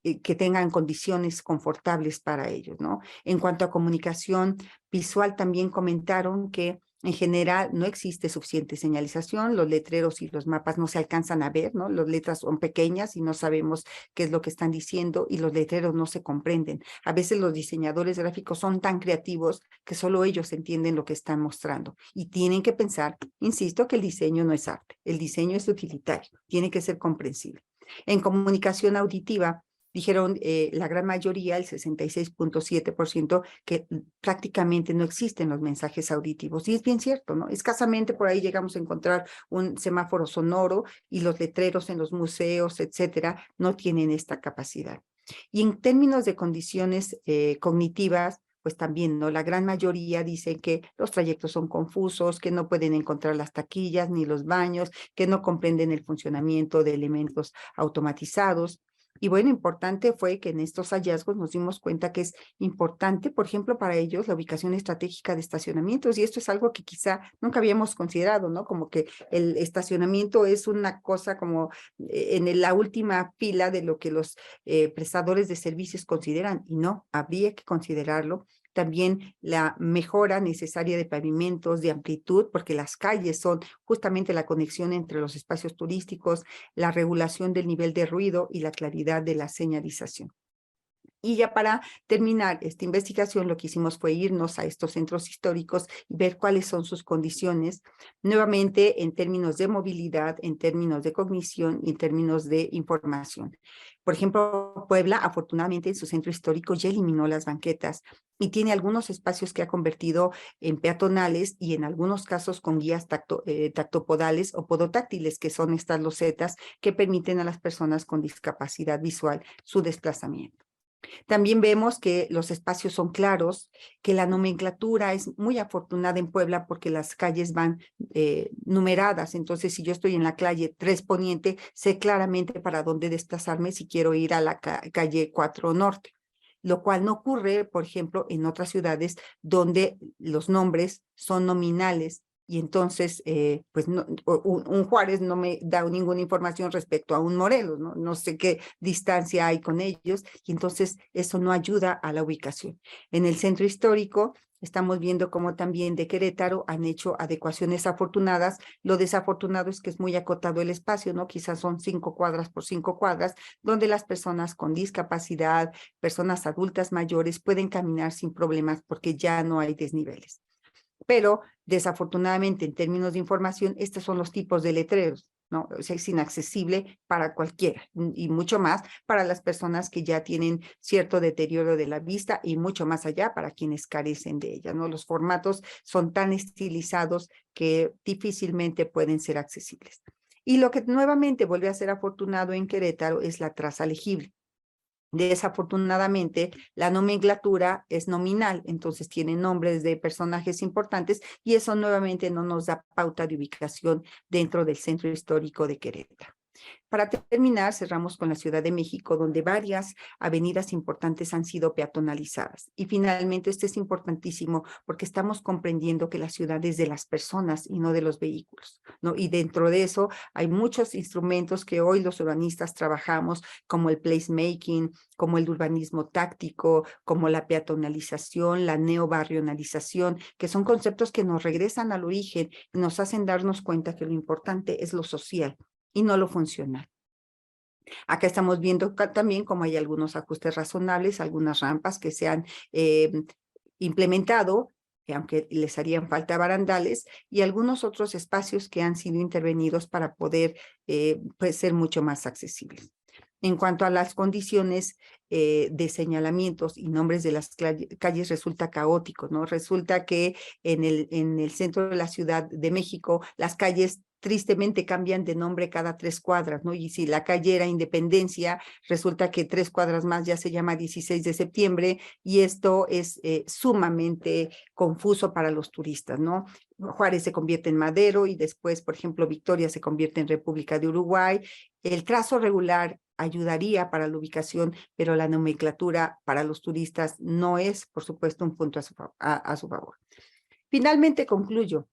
que tengan condiciones confortables para ellos, ¿no? En cuanto a comunicación visual, también comentaron que en general no existe suficiente señalización, los letreros y los mapas no se alcanzan a ver, ¿no? Las letras son pequeñas y no sabemos qué es lo que están diciendo, y los letreros no se comprenden. A veces los diseñadores gráficos son tan creativos que solo ellos entienden lo que están mostrando, y tienen que pensar, insisto, que el diseño no es arte, el diseño es utilitario, tiene que ser comprensible. En comunicación auditiva, dijeron la gran mayoría, el 66.7%, que prácticamente no existen los mensajes auditivos. Y es bien cierto, ¿no? Escasamente por ahí llegamos a encontrar un semáforo sonoro, y los letreros en los museos, etcétera, no tienen esta capacidad. Y en términos de condiciones cognitivas, pues también, ¿no? La gran mayoría dice que los trayectos son confusos, que no pueden encontrar las taquillas ni los baños, que no comprenden el funcionamiento de elementos automatizados. Y bueno, importante fue que en estos hallazgos nos dimos cuenta que es importante, por ejemplo, para ellos la ubicación estratégica de estacionamientos, y esto es algo que quizá nunca habíamos considerado, ¿no? Como que el estacionamiento es una cosa como en la última fila de lo que los prestadores de servicios consideran, y no, habría que considerarlo. También la mejora necesaria de pavimentos, de amplitud, porque las calles son justamente la conexión entre los espacios turísticos, la regulación del nivel de ruido y la claridad de la señalización. Y ya para terminar esta investigación, lo que hicimos fue irnos a estos centros históricos y ver cuáles son sus condiciones, nuevamente en términos de movilidad, en términos de cognición y en términos de información. Por ejemplo, Puebla, afortunadamente, en su centro histórico ya eliminó las banquetas y tiene algunos espacios que ha convertido en peatonales, y en algunos casos con guías tactopodales o podotáctiles, que son estas losetas que permiten a las personas con discapacidad visual su desplazamiento. También vemos que los espacios son claros, que la nomenclatura es muy afortunada en Puebla porque las calles van numeradas. Entonces, si yo estoy en la calle 3 Poniente, sé claramente para dónde desplazarme si quiero ir a la calle 4 Norte, lo cual no ocurre, por ejemplo, en otras ciudades donde los nombres son nominales. Y entonces, pues un Juárez no me da ninguna información respecto a un Morelos, ¿no? No sé qué distancia hay con ellos, y entonces eso no ayuda a la ubicación. En el centro histórico estamos viendo cómo también de Querétaro han hecho adecuaciones afortunadas. Lo desafortunado es que es muy acotado el espacio, ¿no? Quizás son 5 cuadras por 5 cuadras, donde las personas con discapacidad, personas adultas mayores, pueden caminar sin problemas porque ya no hay desniveles. Pero desafortunadamente, en términos de información, estos son los tipos de letreros, ¿no? O sea, es inaccesible para cualquiera, y mucho más para las personas que ya tienen cierto deterioro de la vista, y mucho más allá para quienes carecen de ella, ¿no? Los formatos son tan estilizados que difícilmente pueden ser accesibles. Y lo que nuevamente vuelve a ser afortunado en Querétaro es la traza legible. Desafortunadamente, la nomenclatura es nominal, entonces tiene nombres de personajes importantes y eso nuevamente no nos da pauta de ubicación dentro del centro histórico de Querétaro. Para terminar, cerramos con la Ciudad de México, donde varias avenidas importantes han sido peatonalizadas. Y finalmente, esto es importantísimo porque estamos comprendiendo que la ciudad es de las personas y no de los vehículos, ¿no? Y dentro de eso hay muchos instrumentos que hoy los urbanistas trabajamos, como el placemaking, como el urbanismo táctico, como la peatonalización, la neobarrionalización, que son conceptos que nos regresan al origen y nos hacen darnos cuenta que lo importante es lo social y no lo funcional. Acá estamos viendo también cómo hay algunos ajustes razonables, algunas rampas que se han implementado, aunque les harían falta barandales, y algunos otros espacios que han sido intervenidos para poder pues, ser mucho más accesibles. En cuanto a las condiciones de señalamientos y nombres de las calles, resulta caótico, ¿no? Resulta que en el centro de la Ciudad de México, las calles tristemente cambian de nombre cada 3 cuadras, ¿no? Y si la calle era Independencia, resulta que 3 cuadras más ya se llama 16 de septiembre, y esto es sumamente confuso para los turistas, ¿no? Juárez se convierte en Madero y después, por ejemplo, Victoria se convierte en República de Uruguay. El trazo regular ayudaría para la ubicación, pero la nomenclatura para los turistas no es, por supuesto, un punto a su favor. Finalmente concluyo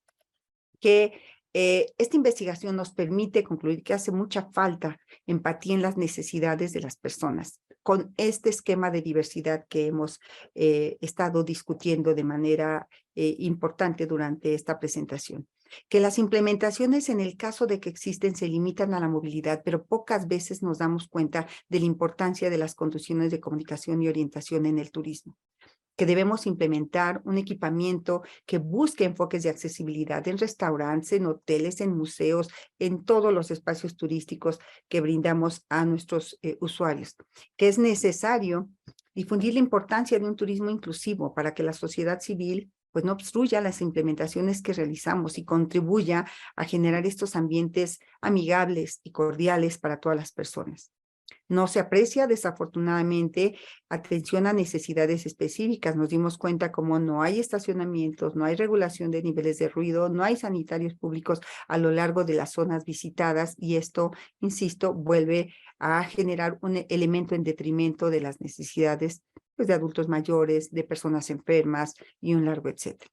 que esta investigación nos permite concluir que hace mucha falta empatía en las necesidades de las personas. Con este esquema de diversidad que hemos estado discutiendo de manera importante durante esta presentación. Que las implementaciones en el caso de que existen se limitan a la movilidad, pero pocas veces nos damos cuenta de la importancia de las condiciones de comunicación y orientación en el turismo. Que debemos implementar un equipamiento que busque enfoques de accesibilidad en restaurantes, en hoteles, en museos, en todos los espacios turísticos que brindamos a nuestros usuarios. Que es necesario difundir la importancia de un turismo inclusivo para que la sociedad civil pues no obstruya las implementaciones que realizamos y contribuya a generar estos ambientes amigables y cordiales para todas las personas. No se aprecia, desafortunadamente, atención a necesidades específicas. Nos dimos cuenta como no hay estacionamientos, no hay regulación de niveles de ruido, no hay sanitarios públicos a lo largo de las zonas visitadas y esto, insisto, vuelve a generar un elemento en detrimento de las necesidades pues, de adultos mayores, de personas enfermas y un largo etcétera.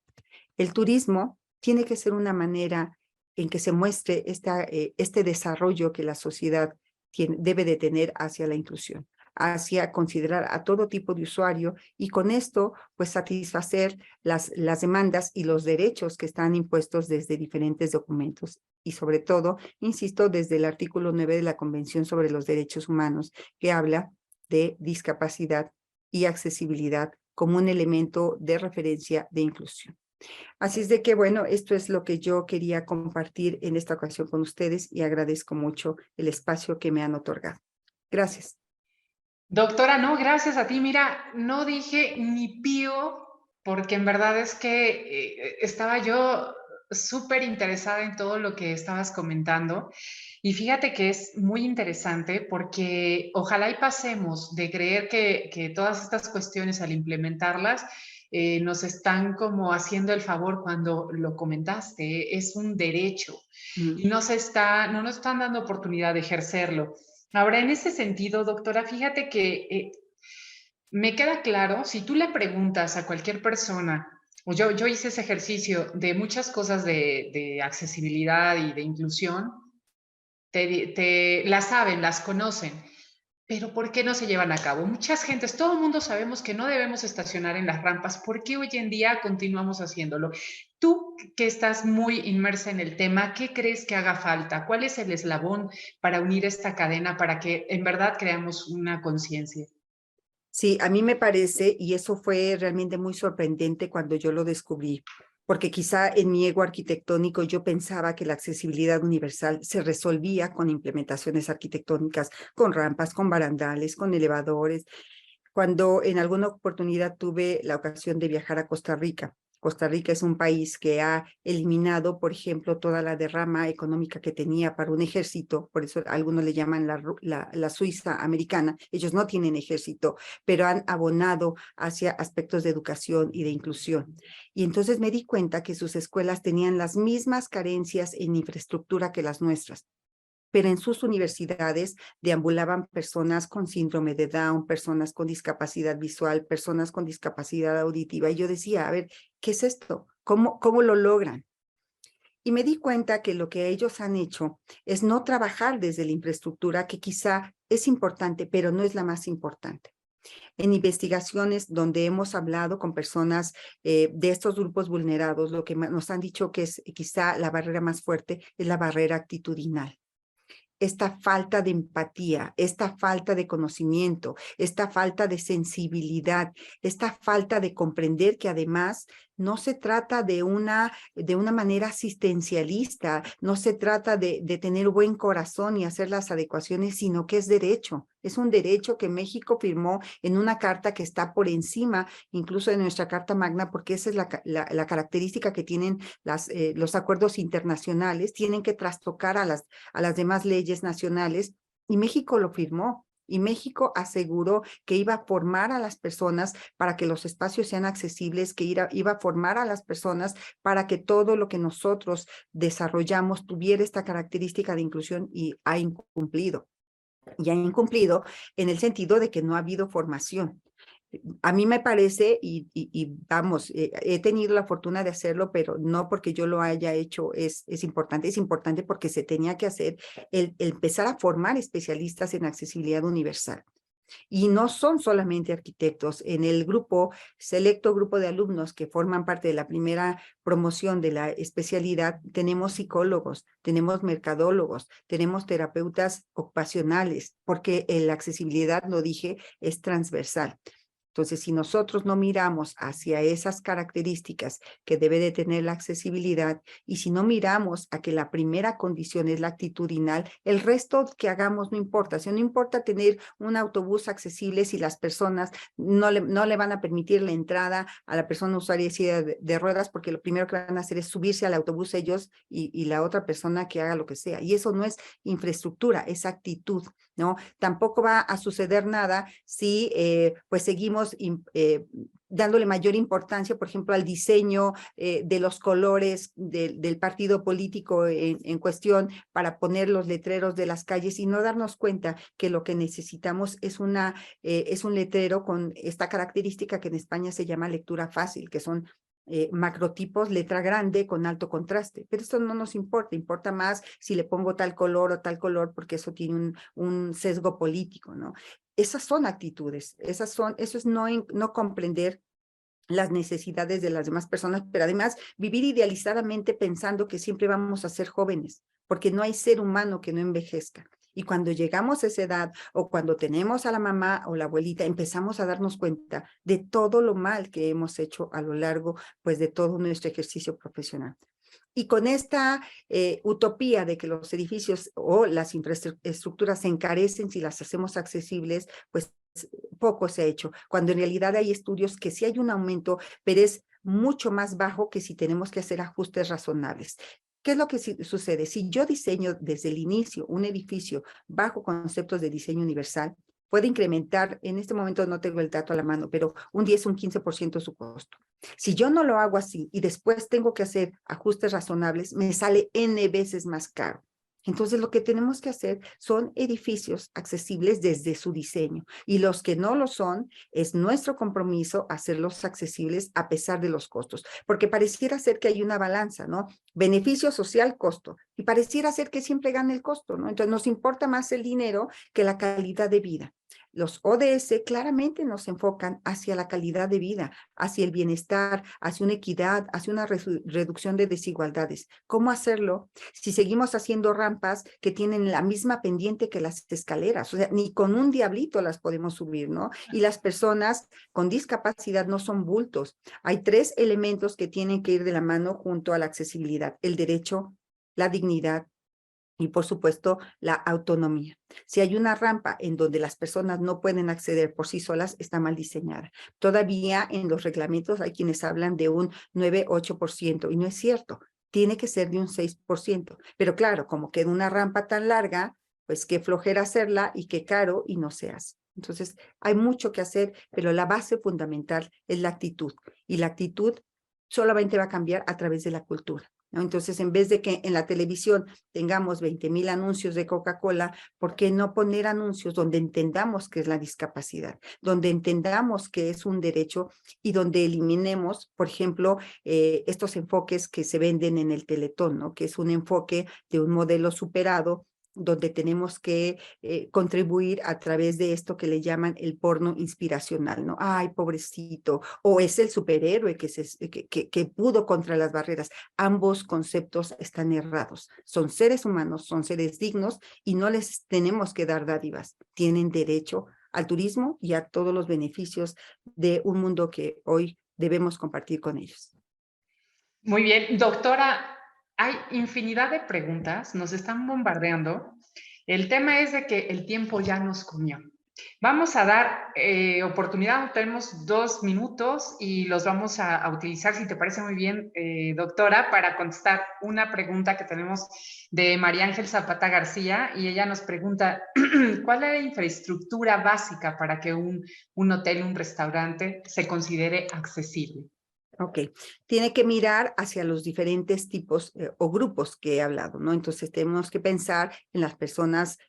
El turismo tiene que ser una manera en que se muestre este desarrollo que la sociedad debe de tener hacia la inclusión, hacia considerar a todo tipo de usuario y con esto pues satisfacer las demandas y los derechos que están impuestos desde diferentes documentos y sobre todo, insisto, desde el artículo 9 de la Convención sobre los Derechos Humanos que habla de discapacidad y accesibilidad como un elemento de referencia de inclusión. Así es de que, bueno, esto es lo que yo quería compartir en esta ocasión con ustedes y agradezco mucho el espacio que me han otorgado. Gracias. Doctora, no, gracias a ti. Mira, no dije ni pío porque en verdad es que estaba yo súper interesada en todo lo que estabas comentando. Y fíjate que es muy interesante porque ojalá y pasemos de creer que todas estas cuestiones al implementarlas nos están como haciendo el favor cuando lo comentaste, es un derecho y no nos están dando oportunidad de ejercerlo. Ahora, en ese sentido, doctora, fíjate que me queda claro, si tú le preguntas a cualquier persona, o yo hice ese ejercicio de muchas cosas de accesibilidad y de inclusión, las saben, las conocen, pero ¿por qué no se llevan a cabo? Muchas gentes, todo el mundo sabemos que no debemos estacionar en las rampas. ¿Por qué hoy en día continuamos haciéndolo? Tú que estás muy inmersa en el tema, ¿qué crees que haga falta? ¿Cuál es el eslabón para unir esta cadena para que en verdad creamos una conciencia? Sí, a mí me parece, y eso fue realmente muy sorprendente cuando yo lo descubrí, porque quizá en mi ego arquitectónico yo pensaba que la accesibilidad universal se resolvía con implementaciones arquitectónicas, con rampas, con barandales, con elevadores. Cuando en alguna oportunidad tuve la ocasión de viajar a Costa Rica, Costa Rica es un país que ha eliminado, por ejemplo, toda la derrama económica que tenía para un ejército, por eso algunos le llaman la Suiza americana. Ellos no tienen ejército, pero han abonado hacia aspectos de educación y de inclusión. Y entonces me di cuenta que sus escuelas tenían las mismas carencias en infraestructura que las nuestras, pero en sus universidades deambulaban personas con síndrome de Down, personas con discapacidad visual, personas con discapacidad auditiva. Y yo decía, a ver, ¿qué es esto? ¿Cómo lo logran? Y me di cuenta que lo que ellos han hecho es no trabajar desde la infraestructura, que quizá es importante, pero no es la más importante. En investigaciones donde hemos hablado con personas de estos grupos vulnerados, lo que nos han dicho que es quizá la barrera más fuerte es la barrera actitudinal. Esta falta de empatía, esta falta de conocimiento, esta falta de sensibilidad, esta falta de comprender que además no se trata de una manera asistencialista, no se trata de tener buen corazón y hacer las adecuaciones, sino que es derecho. Es un derecho que México firmó en una carta que está por encima incluso de nuestra Carta Magna, porque esa es la característica que tienen los acuerdos internacionales, tienen que trastocar a las demás leyes nacionales, y México lo firmó. Y México aseguró que iba a formar a las personas para que los espacios sean accesibles, que iba a formar a las personas para que todo lo que nosotros desarrollamos tuviera esta característica de inclusión, y ha incumplido. Y ha incumplido en el sentido de que no ha habido formación. A mí me parece, y vamos, he tenido la fortuna de hacerlo, pero no porque yo lo haya hecho es importante porque se tenía que hacer, el empezar a formar especialistas en accesibilidad universal. Y no son solamente arquitectos. En el selecto grupo de alumnos que forman parte de la primera promoción de la especialidad, tenemos psicólogos, tenemos mercadólogos, tenemos terapeutas ocupacionales, porque la accesibilidad, lo dije, es transversal. Entonces, si nosotros no miramos hacia esas características que debe de tener la accesibilidad, y si no miramos a que la primera condición es la actitudinal, el resto que hagamos no importa. Si no importa tener un autobús accesible si las personas no le van a permitir la entrada a la persona usuaria de silla de ruedas, porque lo primero que van a hacer es subirse al autobús ellos y la otra persona que haga lo que sea. Y eso no es infraestructura, es actitud, ¿no? Tampoco va a suceder nada si pues seguimos dándole mayor importancia, por ejemplo, al diseño de los colores del partido político en cuestión para poner los letreros de las calles, y no darnos cuenta que lo que necesitamos es un letrero con esta característica que en España se llama lectura fácil, que son macrotipos, letra grande con alto contraste, pero esto no nos importa, importa más si le pongo tal color o tal color, porque eso tiene un sesgo político, ¿no? Esas son actitudes, eso es no comprender las necesidades de las demás personas, pero además vivir idealizadamente pensando que siempre vamos a ser jóvenes, porque no hay ser humano que no envejezca. Y cuando llegamos a esa edad, o cuando tenemos a la mamá o la abuelita, empezamos a darnos cuenta de todo lo mal que hemos hecho a lo largo, pues, de todo nuestro ejercicio profesional. Y con esta utopía de que los edificios o las infraestructuras se encarecen si las hacemos accesibles, pues poco se ha hecho, cuando en realidad hay estudios que sí hay un aumento, pero es mucho más bajo que si tenemos que hacer ajustes razonables. ¿Qué es lo que sucede? Si yo diseño desde el inicio un edificio bajo conceptos de diseño universal, puede incrementar, en este momento no tengo el dato a la mano, pero un 10, un 15% su costo. Si yo no lo hago así y después tengo que hacer ajustes razonables, me sale N veces más caro. Entonces, lo que tenemos que hacer son edificios accesibles desde su diseño, y los que no lo son, es nuestro compromiso hacerlos accesibles a pesar de los costos, porque pareciera ser que hay una balanza, ¿no? Beneficio social, costo, y pareciera ser que siempre gana el costo, ¿no? Entonces, nos importa más el dinero que la calidad de vida. Los ODS claramente nos enfocan hacia la calidad de vida, hacia el bienestar, hacia una equidad, hacia una reducción de desigualdades. ¿Cómo hacerlo si seguimos haciendo rampas que tienen la misma pendiente que las escaleras? O sea, ni con un diablito las podemos subir, ¿no? Y las personas con discapacidad no son bultos. Hay 3 elementos que tienen que ir de la mano junto a la accesibilidad: el derecho, la dignidad Y por supuesto, la autonomía. Si hay una rampa en donde las personas no pueden acceder por sí solas, está mal diseñada. Todavía en los reglamentos hay quienes hablan de un 9-8% y no es cierto. Tiene que ser de un 6%. Pero claro, como queda una rampa tan larga, pues qué flojera hacerla y qué caro y no se hace. Entonces, hay mucho que hacer, pero la base fundamental es la actitud. Y la actitud solamente va a cambiar a través de la cultura, ¿no? Entonces, en vez de que en la televisión tengamos 20,000 anuncios de Coca-Cola, ¿por qué no poner anuncios donde entendamos qué es la discapacidad, donde entendamos que es un derecho y donde eliminemos, por ejemplo, estos enfoques que se venden en el Teletón, ¿no? Que es un enfoque de un modelo superado, donde tenemos que contribuir a través de esto que le llaman el porno inspiracional, ¿no? Ay, pobrecito, o es el superhéroe que pudo contra las barreras. Ambos conceptos están errados. Son seres humanos, son seres dignos y no les tenemos que dar dádivas. Tienen derecho al turismo y a todos los beneficios de un mundo que hoy debemos compartir con ellos. Muy bien, doctora, hay infinidad de preguntas, nos están bombardeando. El tema es de que el tiempo ya nos comió. Vamos a dar oportunidad, tenemos 2 minutos y los vamos a utilizar, si te parece muy bien, doctora, para contestar una pregunta que tenemos de María Ángel Zapata García, y ella nos pregunta, ¿cuál es la infraestructura básica para que un hotel, un restaurante se considere accesible? Ok, tiene que mirar hacia los diferentes tipos o grupos que he hablado, ¿no? Entonces tenemos que pensar en las personas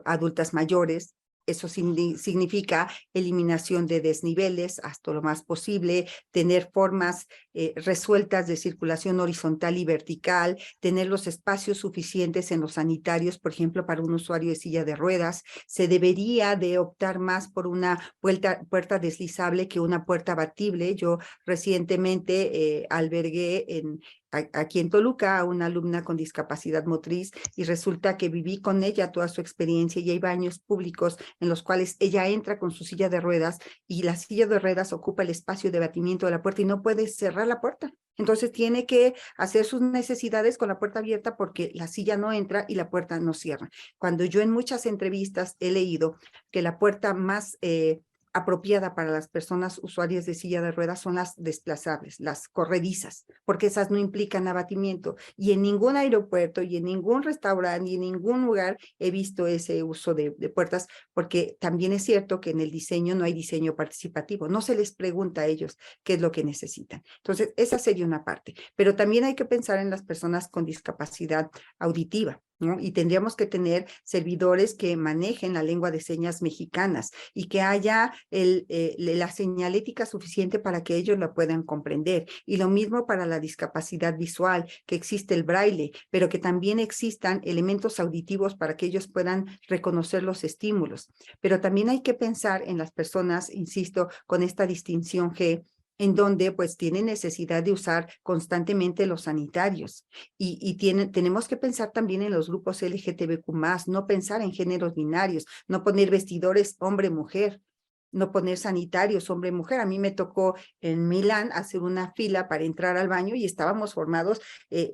adultas mayores. Eso significa eliminación de desniveles hasta lo más posible, tener formas resueltas de circulación horizontal y vertical, tener los espacios suficientes en los sanitarios, por ejemplo, para un usuario de silla de ruedas. Se debería de optar más por una puerta deslizable que una puerta abatible. Yo recientemente albergué aquí en Toluca a una alumna con discapacidad motriz y resulta que viví con ella toda su experiencia y hay baños públicos en los cuales ella entra con su silla de ruedas y la silla de ruedas ocupa el espacio de batimiento de la puerta y no puede cerrar la puerta. Entonces tiene que hacer sus necesidades con la puerta abierta porque la silla no entra y la puerta no cierra. Cuando yo en muchas entrevistas he leído que la puerta más apropiada para las personas usuarias de silla de ruedas son las desplazables, las corredizas, porque esas no implican abatimiento. Y en ningún aeropuerto y en ningún restaurante y en ningún lugar he visto ese uso de puertas, porque también es cierto que en el diseño no hay diseño participativo. No se les pregunta a ellos qué es lo que necesitan. Entonces, esa sería una parte. Pero también hay que pensar en las personas con discapacidad auditiva, ¿no? Y tendríamos que tener servidores que manejen la lengua de señas mexicanas y que haya la señalética suficiente para que ellos la puedan comprender. Y lo mismo para la discapacidad visual, que existe el braille, pero que también existan elementos auditivos para que ellos puedan reconocer los estímulos. Pero también hay que pensar en las personas, insisto, con esta distinción G, en donde pues tienen necesidad de usar constantemente los sanitarios. Tenemos que pensar también en los grupos LGTBQ+, no pensar en géneros binarios, no poner vestidores hombre-mujer, no poner sanitarios hombre-mujer. A mí me tocó en Milán hacer una fila para entrar al baño y estábamos formados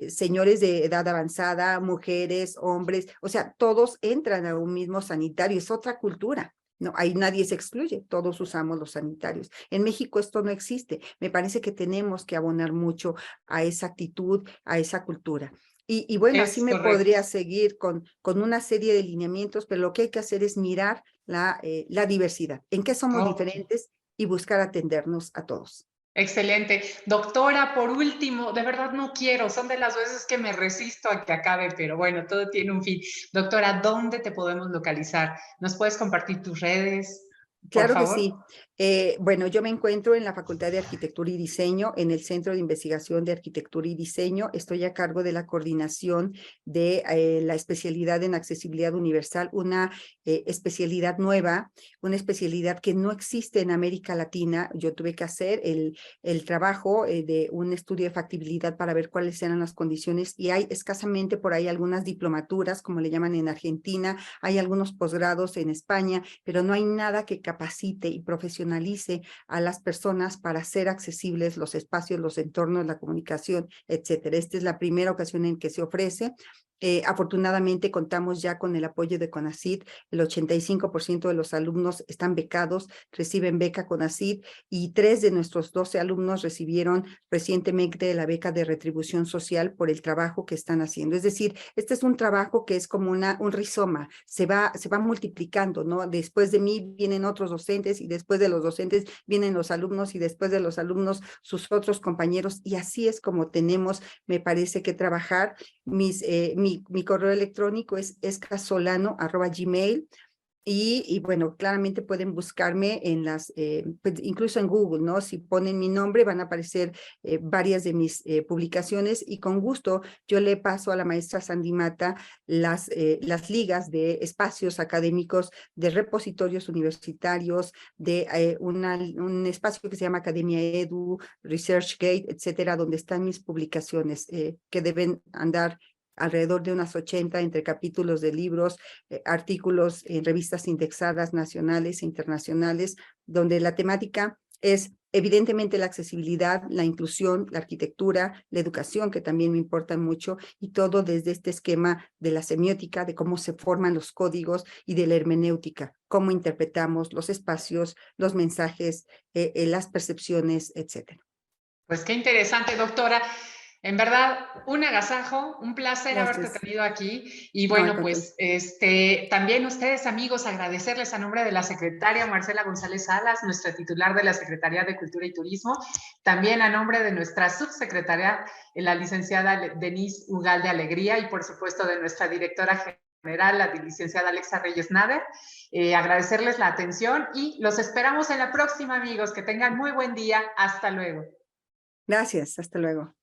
señores de edad avanzada, mujeres, hombres, o sea, todos entran a un mismo sanitario, es otra cultura. No, ahí nadie se excluye, todos usamos los sanitarios. En México esto no existe. Me parece que tenemos que abonar mucho a esa actitud, a esa cultura. Y bueno, así Es me correcto. podría seguir con una serie de lineamientos, pero lo que hay que hacer es mirar la diversidad, en qué somos Ok. diferentes y buscar atendernos a todos. Excelente. Doctora, por último, de verdad no quiero, son de las veces que me resisto a que acabe, pero bueno, todo tiene un fin. Doctora, ¿dónde te podemos localizar? ¿Nos puedes compartir tus redes, por Claro que favor? sí. Bueno, yo me encuentro en la Facultad de Arquitectura y Diseño, en el Centro de Investigación de Arquitectura y Diseño. Estoy a cargo de la coordinación de la especialidad en accesibilidad universal, una especialidad nueva, una especialidad que no existe en América Latina. Yo tuve que hacer el trabajo de un estudio de factibilidad para ver cuáles eran las condiciones y hay escasamente por ahí algunas diplomaturas, como le llaman en Argentina, hay algunos posgrados en España, pero no hay nada que capacite y profesionalice a las personas para hacer accesibles los espacios, los entornos, la comunicación, etcétera. Esta es la primera ocasión en que se ofrece. Afortunadamente contamos ya con el apoyo de CONACYT. El 85% de los alumnos están becados, reciben beca CONACYT, y 3 de nuestros 12 alumnos recibieron recientemente la beca de retribución social por el trabajo que están haciendo. Es decir, este es un trabajo que es como un rizoma, se va multiplicando, ¿no? Después de mí vienen otros docentes, y después de los docentes vienen los alumnos, y después de los alumnos sus otros compañeros, y así es como tenemos, me parece, que trabajar. Mi correo electrónico es escasolano@gmail. Y bueno, claramente pueden buscarme en pues incluso en Google, ¿no? Si ponen mi nombre van a aparecer varias de mis publicaciones, y con gusto yo le paso a la maestra Sandy Mata las ligas de espacios académicos, de repositorios universitarios, de un espacio que se llama Academia Edu, ResearchGate, etcétera, donde están mis publicaciones que deben andar alrededor de unas 80 entre capítulos de libros, artículos en revistas indexadas nacionales e internacionales, donde la temática es evidentemente la accesibilidad, la inclusión, la arquitectura, la educación, que también me importan mucho, y todo desde este esquema de la semiótica, de cómo se forman los códigos, y de la hermenéutica, cómo interpretamos los espacios, los mensajes, las percepciones, etcétera. Pues qué interesante, doctora. En verdad, un agasajo, un placer haberte Gracias. tenido aquí. Y No, al bueno, contrario. pues también ustedes, amigos, agradecerles a nombre de la secretaria Marcela González Salas, nuestra titular de la Secretaría de Cultura y Turismo, también a nombre de nuestra subsecretaria, la licenciada Denise Ugalde Alegría, y por supuesto de nuestra directora general, la licenciada Alexa Reyes Nader, agradecerles la atención, y los esperamos en la próxima, amigos. Que tengan muy buen día. Hasta luego. Gracias, hasta luego.